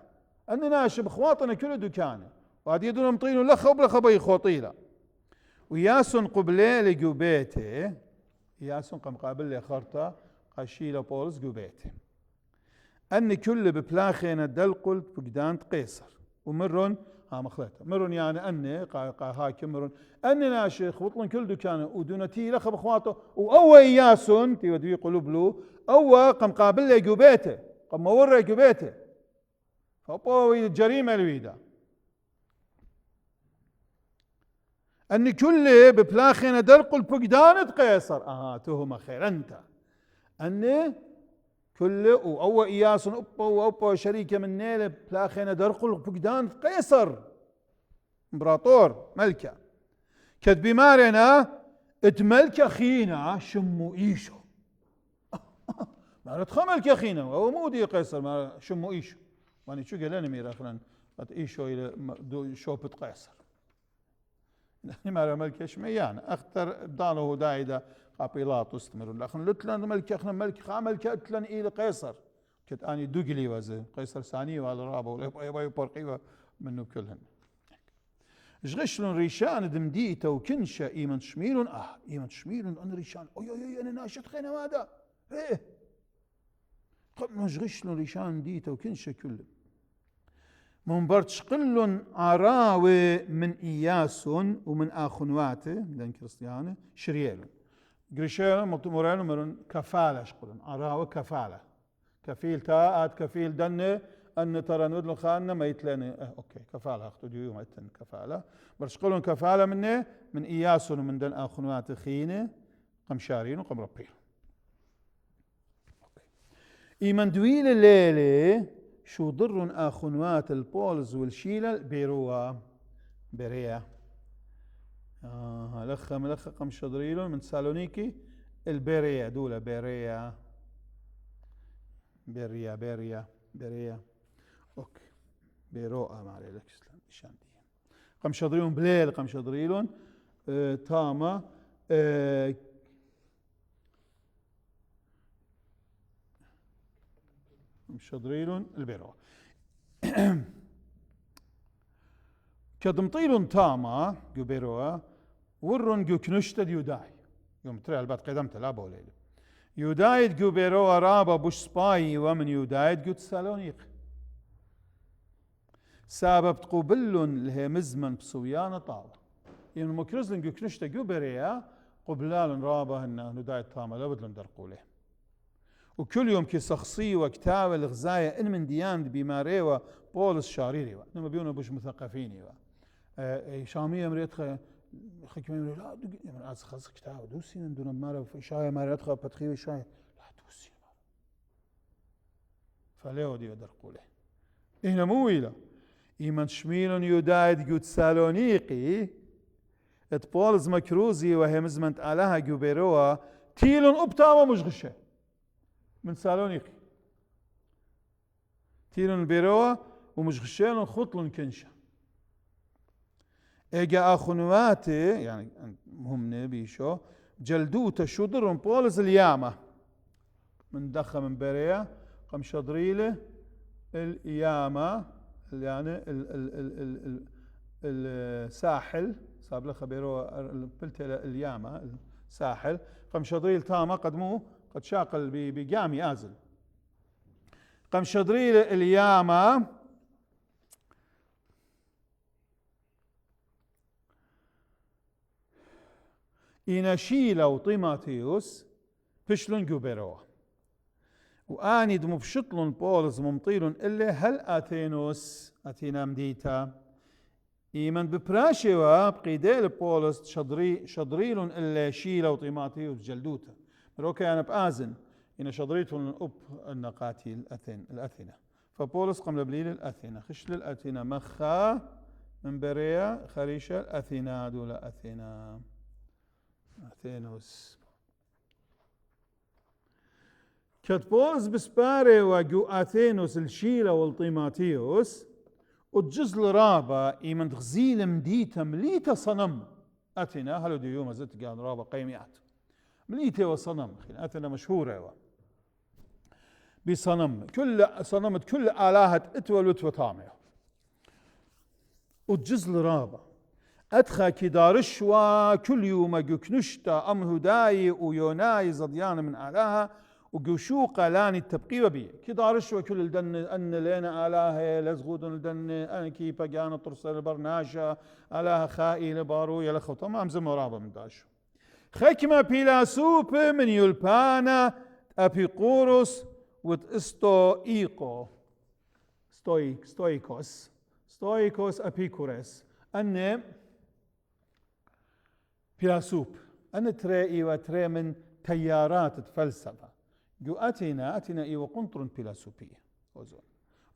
أننا شبخواطنا كل دكانة وهدي دون مطيلون لخة وبلخة بي خوطيلة وياسون قبلي لقبيته ياسون قم قابل لي خرطة قشيلة بولس قبيته أن كل ببلاخينا دلقل فقدانت قيصر ومرون مخلطة مرون يعني أني هاكم مرون أني ناشخ وطلن كل دكانه ودونتي لخب أخواته وأوى إياسون تيودي قلوب له أوى قم قابل لي قبيته قم موري قبيته فأبوي الجريمة الويدة أن كل ببلاخينا دلقل فقدانت قيصر تهمة خير أنت أني كله وأو إياس وأوبا شريكة من نيلة بلاخينا درقل فقدان قيصر إمبراطور ملكة كد بمارنا اتملك أخينا شمو إيشو ما ندخل ملك أخينا وهو مودي قيصر ما شمو إيشو واني شو قال لنا ميرا خلنا قد إيشو إلى شوبة قيصر ما ملك شميان أختر بدانه دايدا بيلاطس تمرون لكن لتلن ملك اخنا ملك خامل كتلن الى قيصر كت اني دوغلي وزن قيصر ثاني ولا رابع ولا يبا يبرقيوا منه كلهن شغشلون ريشان دمديته وكنشه ايمن شميلون ايمن شميلون ان ريشان اي انا ناشط خينا هذا قبل شغشلون ريشان ديته وكنشه كله من برتش قل عراوي من إياس ومن آخنواته من كريستيانة شريالون قريشيلون موريلون مرن كفالة شقلون عراوي كفالة كفيل تاءات كفيل دنة أن ترى ندل خانة ما يتلاني أوكي كفالة أخذ ديوم أتن كفالة برتش قلون كفالة منه من إياس ومن دن آخنواته خينة قمشارين وقم ربيل إيمان دويل الليلة شو ضر آخنوات البولز والشيلة بيروا بيريا لخة ملخة قمش ضريلون من سالونيكي البيريا دولة بيريا بيريا بيريا بيريا اوكي بيروء ما عليك اسلام قمش ضريلون بليل قمش ضريلون تاما شضريلون البيرو كدمطيلون تاما جو بيروا ورن جو كنشتد يوداي يوم ترى البات قدمت لا بوليل يودايد جو بيروا رابا بوش سباي ومن يودايد جو تسالونيق سبب تقبلون لها مزمن بصويانة طاوة يعني مكرزلن جو كنشتد جو بيريا قبلالن رابا هنا يودايد تاما لابدلن درقوله وكل يوم كي شخصية وكتابة الغزاية إن من ديان بماريوا بولس شاريري نما بيونا بوش مثقفيني شامية مريتخا خكمة لا من عز خلص كتابة دوسي من دون مارا شاية مريتخا بتخيوي شاية لا دوسي فليو دي ودر قوله إهنا مويلة إيمان شميلون يودايد جود سالونيقي ات بولس مكروزي وهي مزمنت آلها جوبيروا تيلون أبتاما مش غشة من سالونيقي تيلون بيروا ومش غشيلون خطلون كنشا اجا اخنواتي يعني هم نبيشو جلدوتا شدرون بولس اليامة من دخة من بيريا قم شدريله اليامة يعني الساحل صاب لها بيروا اليامة الساحل قم شدريل تاما قدموه قد شاقل بقامي آزل قم شدريل اليامة إناشيلا وطيماتيوس بشلون جوبيروا وآني دمو بشطلون بولس ممطيلون إلا هل أثينوس أثينا مديتا إيمن ببراشيوا بقيديل بولس شدريلون إلا شيلا وطيماتيوس جلدوتا مروكي أنا بآزن إن شدريتهم الأب النقاتي الأثينة فبولس قم لبليل الأثينة خش للأثينة مخا من بريا خريشة الأثينة دول أثينة أثينوس كت بولس بسباري وجو أثينوس الشيلة والطيماتيوس والجزل رابا إيمن تغزيل مديتا مليتا صنم أثينة هلو دي يوم زدت قال رابا قيميات مليتا وصنم أثينة مشهورة بصنم كل صنمت كل آلهة اتول وتوطامية والجزل رابا أدخى كدارشوا كل يوم جكنشتا أم هداي ويوناي زديان من آلهة وجوشوقة لاني التبقية بيه كدارشوا كل الدن أن لنا آلهة لزغود الدن أنا كي بجانا ترسل البرناشة آلهة خائلة بارو يلخو تمام زي مرابة من داشو خكمة بيلاسوب من يلبانا أبيقوروس وتستويكو ستويكوس أبيكوريس أن بيلاسوب أن ترى وترى من تيارات الفلسفة جو أتينا إيوة قنطر بيلاسوبية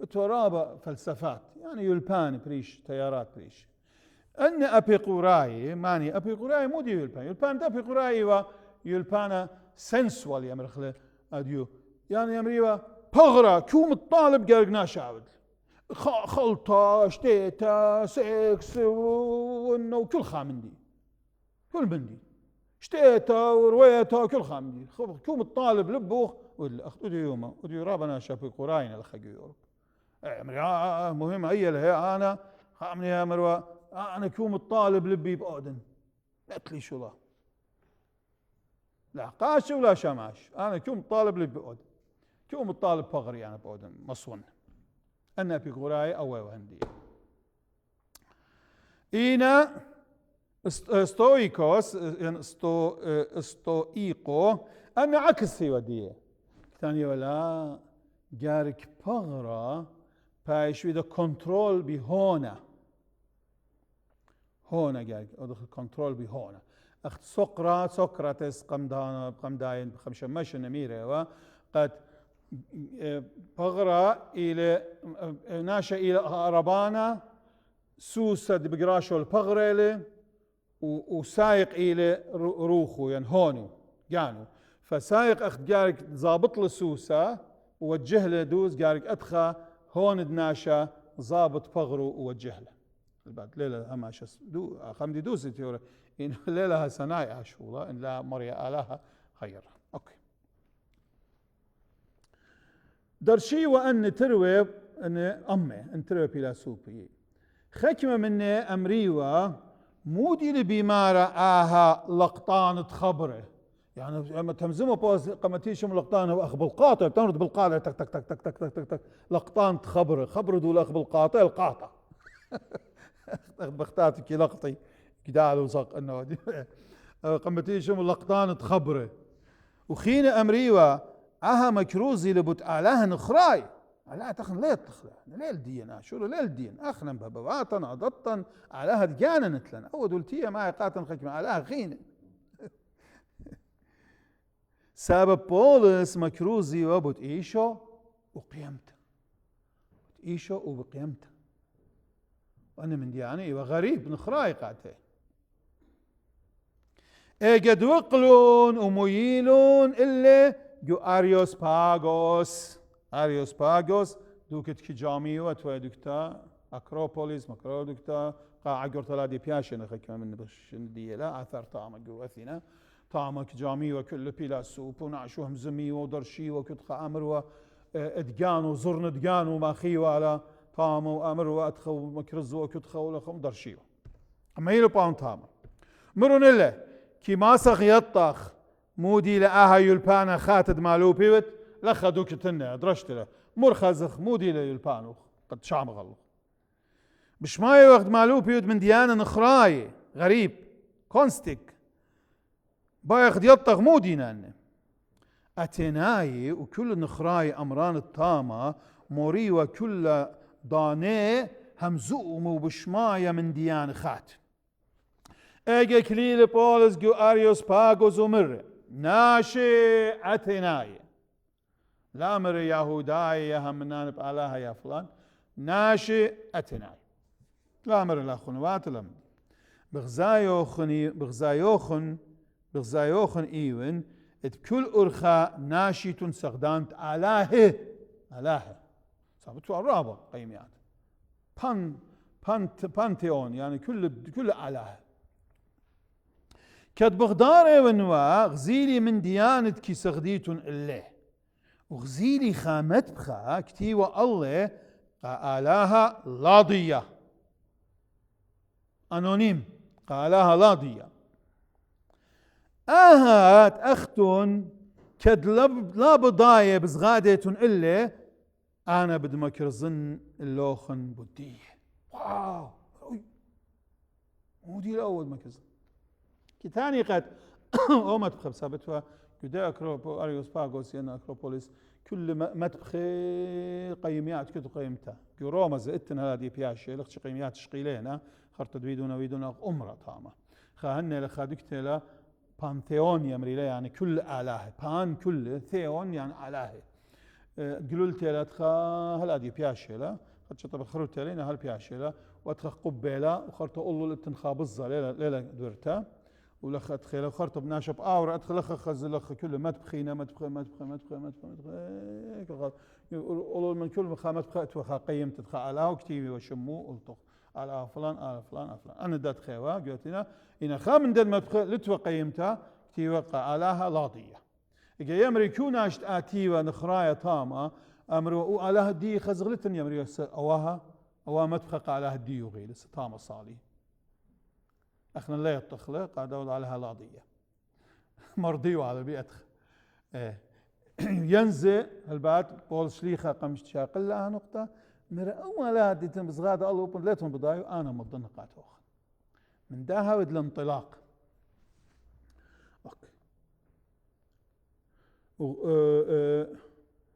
وترابة فلسفات يعني يلبان بريش تيارات بريش أن أبيقوراي ماني أبيقوراي مو دي يلبان ده أبيقوراي ويلبان سنسوال يمرخله أديو يعني يمريوا بغرة كوم الطالب قرقنا شعبد خلطة شتيتا سكس ونو كل خامندي كل بندي شتيتا ورويتا كل خامندي كوم الطالب لبوخ والأخذ يوما ودي رابنا شافي قراين الخجي يوروب مهم هي لها أنا خامني يا مروا أنا كوم الطالب لبي بأودن قتلي شو الله لا قاش ولا شماش أنا كوم طالب لبي بأودن كوم الطالب بغري أنا بأودن مصون أنا بيقولاي أو وهندي إينا ستويكوس يعني ستويكو أنا عكس وديه ثاني ولا جارك بغرة بايش ويدا كنترول بهونا هونا جارك أدخل كنترول بهونا أخت سقراطس قمداين بخمسة مش نميرة قد بغرة إلى ناشا إلى أربانا سوسة بقراشو البغرة وسايق إلى روخو يعني هونو جانو فسايق أخذ جارك ضابط له سوسة ووجه له دوز جارك أدخى هون دناشا ضابط بغرو ووجه له البعد ليلة هماش خمدي دوسي تيورا إن ليلة سنايا شولا إن لا مريا آلها خيرها أوكي درشي وأن تروي أن أمي أن تروي بلا سوبي خكمة مني أمريوا مودي لبيمارة آها لقطان تخبره يعني لما تمزمه بوز قمتيشم لقطان أخ بالقاطع تمرد بالقاطع تك تك تك تك تك تك تك تك لقطان تخبره خبره دول أخ بالقاطع القاطع بختاتك لقطي كدال وصق إنه قمتيشم لقطان تخبره وخين أمريوا آها مكروزي لبت آلاه نخراي لا تخن ليه تخلا ليل دين شو ليل دين أخنم ببواتن عضطن آلاه دجانا نتلن أو دولتية ما يقاتن خكمة آلاه خين سبب بولس مكروزي وبت إيشو وقيمته إيشو وبقيمته وأنا من دياني وغريب نخراي قاته قد وقلون وميلون إلا جو أريوس باغوس دوكت كجامي وتوي دكتا أكروبوليس مكرو دكتا قاعة قرطلا دي بياشن خكمة من بش دي لا أثر طعم جو أثينا طعمك جامي وكل بلا سوب ونعشوهم زمي ودرشي وكت خامر وادجان وزرن ادجان وماخي وعلى طعم وامر وادخو مكرز وكت خول خم درشي اما يلو باون طعم مرون الله كي ما سغيطخ مودي لآها يلبانا خاتد مالو بيوت لخدوك تنه درشت له مرخزخ مودي ليلبانو قد شعم غلو بشماي وقت مالو بيوت من ديانة نخراي غريب كونستيك بايخد يطغ مودي نانه أتناي وكل نخراي أمران الطامة موري وكل داني همزوم وبشماية من ديان خات اجي كليل بولس جو أريوس باغوز ومر ناشي أتناي لا مر يهوداي يا همنان بآلها يا فلان ناشي أتناي لا مر لا خنوات لم بغزايوخن إيون كل أرخا ناشي سغدانت آلاه صابتوا الرابع قيميات بانتيون يعني كل آلاه كد بغدار ونوا غزيلي من ديانة كي سغديتون الله وغزيلي خامت بخا كتيوة الله آلاها لاضية أنونيم قالها لاضية آهات أختون كد لا بضاية بزغادة إلا أنا بدمك رزن اللوخن بديه واو مودي الأول مكزن كي تاني قد أومت بخبسابتها كده أريوس باغوس يعني أكروبوليس كل مدبخي قيميات كده قيمتها كي روما زئتن هذه بياشي لخش قيميات شقيلين خرط ويدون أمرة طامة خاهن لخادكتلا بانثيون يمري يعني كل آلاه بان كل ثيون يعني آلاه قلولت لا تخا هل أدي بياشيلا قد شطب خروت لنا هل بياشيلا وتخ قبيلا وخرط أقول له تنخابزة ليلة دورتا ولخ أدخل وخرط بناشب أور أدخل خز لخ كل مدبخينا مدبخ قولوا من كل مخامات بخات وخا قيمت تخا آلاه وكتيبي وشمو قلتو على فلان أنا دات خيوا قلتنا إن خام دل مدبخ لتو قيمتها كتيبي آلاها لاضية إجا يمري كوناشت آتيوا نخرايا طامة أمرو آلاه دي خزغلتن يمري أواها مدبخ آلاه دي يغيل طامة صالي أخنا لا يتخلق قاعدوا عليها لاضية مرضيو على بيئتخ ينزل البعد بول شليخة قمشت شاقل لها نقطة مرا أولا دي تنبزغاد الله وبن ليتهم بضايو أنا مضن قاتوخ من داها ود الانطلاق أوكي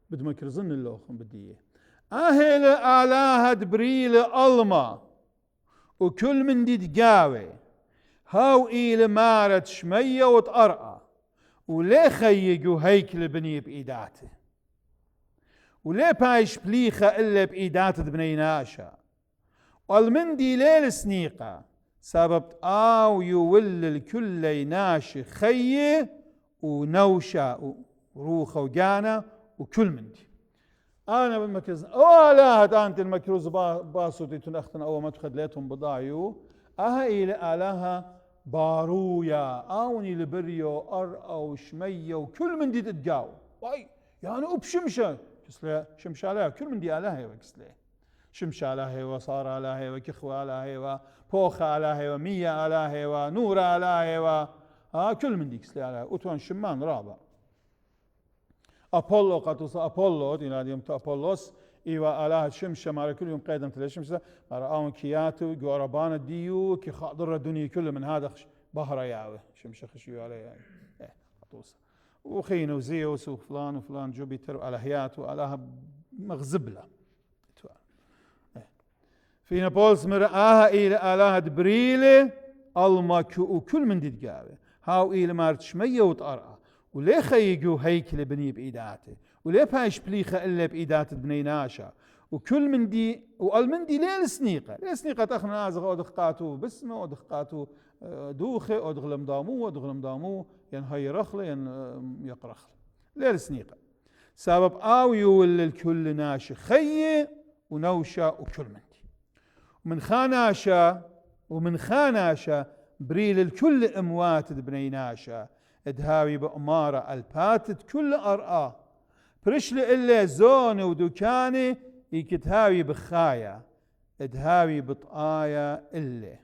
بدي ما يكرزن اللوخن بدي أهل آلاه دبريل ألما وكل من دي تقاوي هاو إيل مارت شمية وتقرأ وليه خيجوا هيكل بني بإيداته وليه بايش بليخة إلا بإيدات بنيناشا والمندي ليل سنيقة سببت آو يول الكل يناشي خي ونوشا وروخة وجانا وكل مندي أنا بالمكرز لا هاد أنت المكروز باسو ديتون أختنا أول ما تخد ليتهم بضايو إلى آلها بارويا أوني لبريو أو شمية وكل من دي تتجاو واي يعني أبشمشة كسلا شمشة عليها كل من دي آلها وكسلا شمشة عليها وصار عليها وكخوة عليها وبوخة عليها ومية عليها ونور عليها كل من دي كسلا عليها وتوان شمان رابع أبولو قطوس أبولو دينا ديوم أبولوس إيوا آلهة شمشة مع كل يوم قيدم تلي شمشة مرآون كياتو جوربان الديو كي خاطر الدنيا كله من هذا بحر ياوي شمشة خشيو عليه يعني قطوس وخين وزيوس وفلان وفلان جوبيتر وآلهيات وآلهة مغزبلة فينا بولس مرآها إلى آلهة بريلة الماكو وكل من دي تقاوي هاو إلى مارتشمية وتقرأ وليه خيجوا هيكل بني بإيداته وليه بايش بليخة إلا بإيدات بنيناشا وكل من دي والمن دي ليه السنيقة تخنا نازغ أدخقاتو بسمه أدخقاتو دوخة أدغلم دامو ين هاي رخلة ين يقرخل ليه السنيقة سبب آويو الكل ناشا خي ونوشا وكل من دي ومن خاناشا بريل الكل أموات بنيناشا ادهاوي بأمارة الباتت كل أرآ برشل إلا زون ودكاني يكتهاوي بخايا ادهاوي بطايا إلا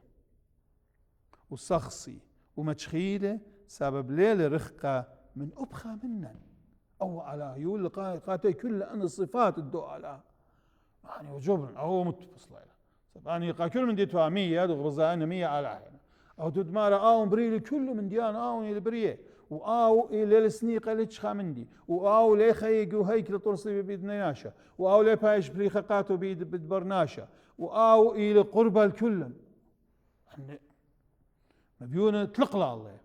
وصخصي ومتشخيلة سبب ليلة رخقة من أبخى منن أو على يقول قاتي كل أن الصفات الدو على يعني وجبن أو متفصلة يعني كل من دي توامية دغرزة أنا 100 على هنا أو تدمار آون بريلي كله من ديان آون البريه وآو إلى السنيقة اللي تشخى مندي وآو ليه خيقو هيكل طرسي بيدنياشا وآو ليه بايش بريخة قاتو بيدبرناشا وآو إلى قربة الكل مبيونة تلقلا الله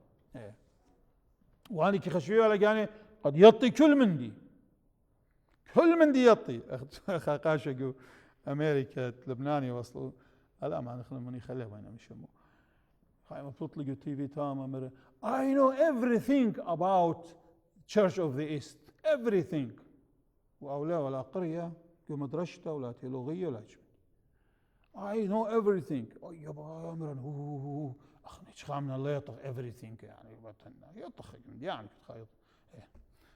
واني كي خشوية لقاني قد يطي كل من دي يطي خاقاشا أمريكا لبناني وصلوا هلا ما نخلنا من يخليه وين مشمو خايم بتطلقوا تي في تاما I know everything about Church of the East everything وأولا ولا قرية مدرسة ولا تيولوجية ولا شيء I know everything يبا أمرا هو أخني خامنا الله يطخ everything يعني يطخ يعني خايط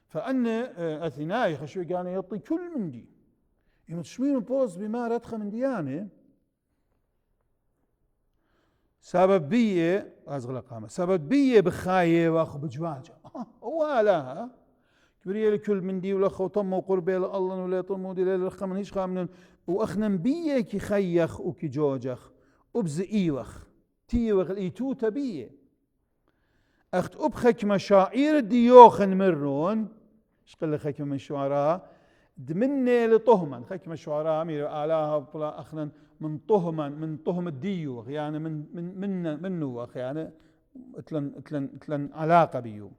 فأن أثناء خشوي كان يطي كل من دي يوم تشمين بوز بما ردخ من ديانه سبب بيه سبب بيه بخايه واخو بجواجه هو لها كبريه لكل من دي ولا خو طم وقربي الله ولا طم ودي لا رخ من هيش خامن واخنن بيه كي خيخ وكي جوجخ وبز ايوخ تيوخ الايتوتا بيه اخت ابخك مشاعير ديوخن مرون ايش قل خك من الشعراء دمني لطهما خك من الشعراء مير آلاها بلا اخنن من طهم الديوخ يعني منه يعني اتلن علاقة بيو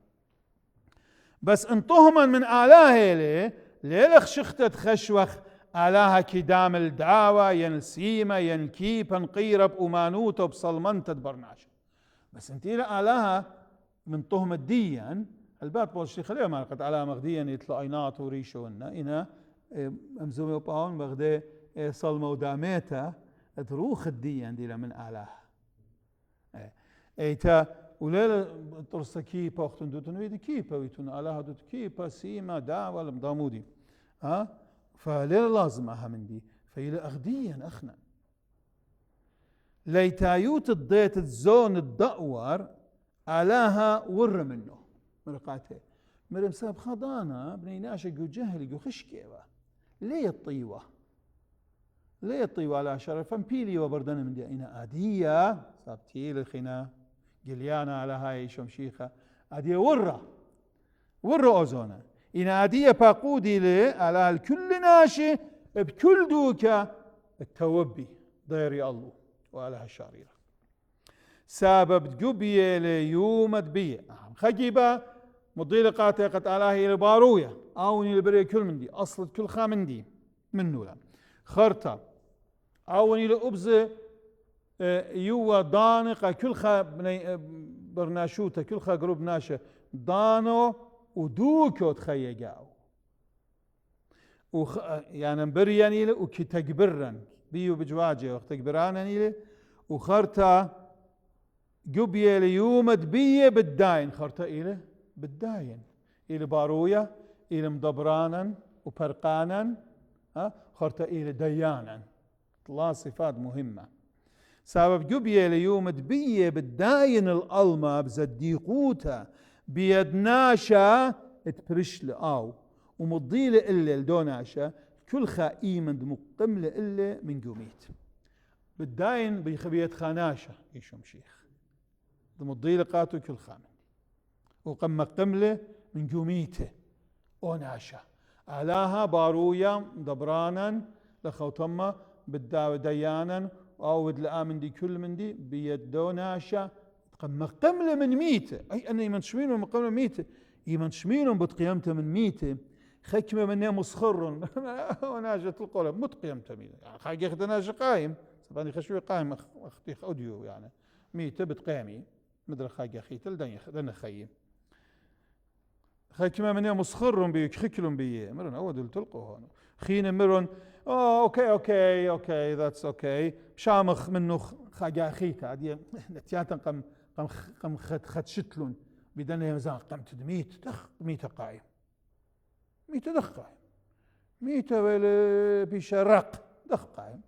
بس ان طهما من آلاه ليلخ شختت خشوخ آلاها كدام الدعوة ينسيمة ينكيبا قيرب أمانوته بصلمنت برناش بس انت إلى آلاها من طهم الديان البات بولشي خليه ما قد آلاها مغديا يتلقينات وريشو إنا أمزومي وباون مغدي صلمة وداميتا تروخ الديان دي من آلاها ايتا وليلة ترسا كيبا وقتن دوتن ويدي كيبا ويتون آلاها دوت كيبا سيما دعوة المضامودي فليلة لازم أها من دي فإلى أغديا أخنا ليتايوت الضيت الزون الدأور آلاها ور منه مرقاته مرم ساب خضانا بني ناشق وجهل وخشكيوة ليه الطيوة ليطي ولا شرفا بيلي وبردنا من دي إنا آدية صابتي لخنا قليانا على هاي شمشيخة آدية ورا أوزونا إنا آدية باقودي لي على الكل ناشي بكل دوكا التوبي ضيري الله وعلى هالشعريرة سبب جبية ليومد بيه خجيبة مضيلة قاتل قد آلاهي لباروية أوني لبري كل من دي أصل كل خا من دي منو لا خرطة أوني لأبزة يوا دانقة كل خا برناشوتا كل خا قروب ناشا دانو ودوكو تخيقاو يعني برياني له وكتكبرن بيو بجواجه وقت تكبرانني له وخرطة جبية ليومد بيه بالداين خرطة إله بالداين إله باروية إله مدبرانا وبرقانا خرطة إله ديانا الله صفات مهمة سبب جبية ليومد بيه بالداين الألمة بزديقوتا بيدناشا تبرشل أو ومضيلة إلا الدوناشا كل خائمند مقملة إلا من قوميت بالداين بيخبيت خاناشا يشوم شيخ مضيلة قاتو كل خامن وقم قملة من قوميته وناشا أعلاها بارويا دبرانا لخوتما بالداو ديانا وعود لآمن دي كل من دي بيدو ناشا قم قملة من ميته أي أن يمنشمينهم قملة ميته يمنشمينهم بتقيمته من ميته خكمة مني مسخر وناجة القلب متقيمته ميته يعني خاقي أخذ ناجة قايم سباني خشوي قايم أختيخ أوديو يعني ميته بتقيمي مدر خاقي أخي تلدن خيم خكمة مني مسخر بيك خكلهم بيه مرن أود تلقوا هون خين مرن أوكي ذاتس أوكي شامخ منه خاقي أخيته عادي نتياتا قم خدشتلون بدنا يمزان قم تدميت دخ ميته قايم ميته دخ قايم ميته ولا بشرق دخ قايم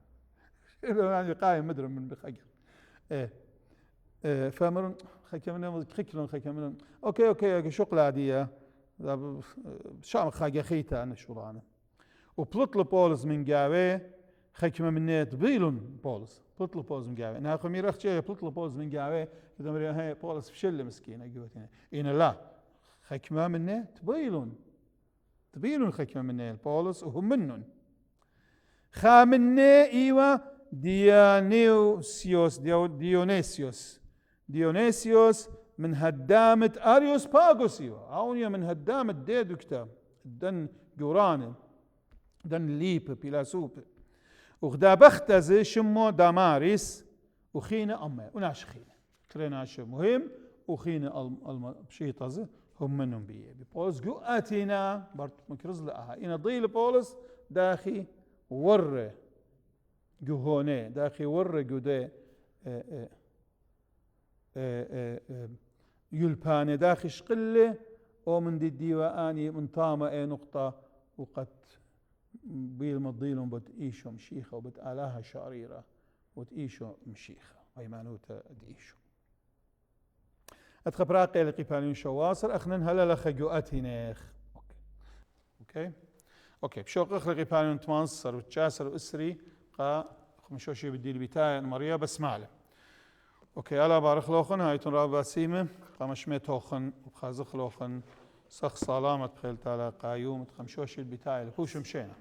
يعني قايم مدري من بخجر فمرن خكمنا اوكي شغله عاديه شام خاجه خيته انا شغلانه وبلطل بولز من جاوي خكمه من نيت بيلون بولز بلطل بولز من جاوي انا خمي رختي بلطل بولز من جاوي اذا مري هي بولز فشل مسكينه قوتنا ان لا خكمه من نيت تبيلون خكمه من نيت بولز وهم منن خامنه ايوه ديونيسيوس من هدامة أريوس باغوسيو عونيا من هدامة ديدو كتاب دن جوراني دن ليب بيلاسوب وغدا بختزي شمو داماريس وخينة أمي وناش خينة كريناش مهم وخينة بشيطزي هم منهم بيه بولس جو أتينا برد مكرز لأها إنا ضيل بولس داخي ور جهوني داخي ور جودي يلباني داخي شقلة ومن دي الديواني من طامة نقطة وقد بيل مضيلهم بتعيشوا مشيخة وبتآلاها شعريرة وتعيشوا مشيخة ويمانوتا ديشوا أتخبراقي لقيبانيون شواصر أخنن هلا لخجوات هناخ أوكي بشوق أخلقي بانيون تمانصر وتشاسر وإسري قا خمشوشي بدي البتاية مريا بسمع له اوكي الا بارخ لوخن هايتون راب باسيمه قمشمه توخن وخازخ لوخن سخ سلامت بخيل تالا قايوم تخمشوشي البتاية لخوش مشينا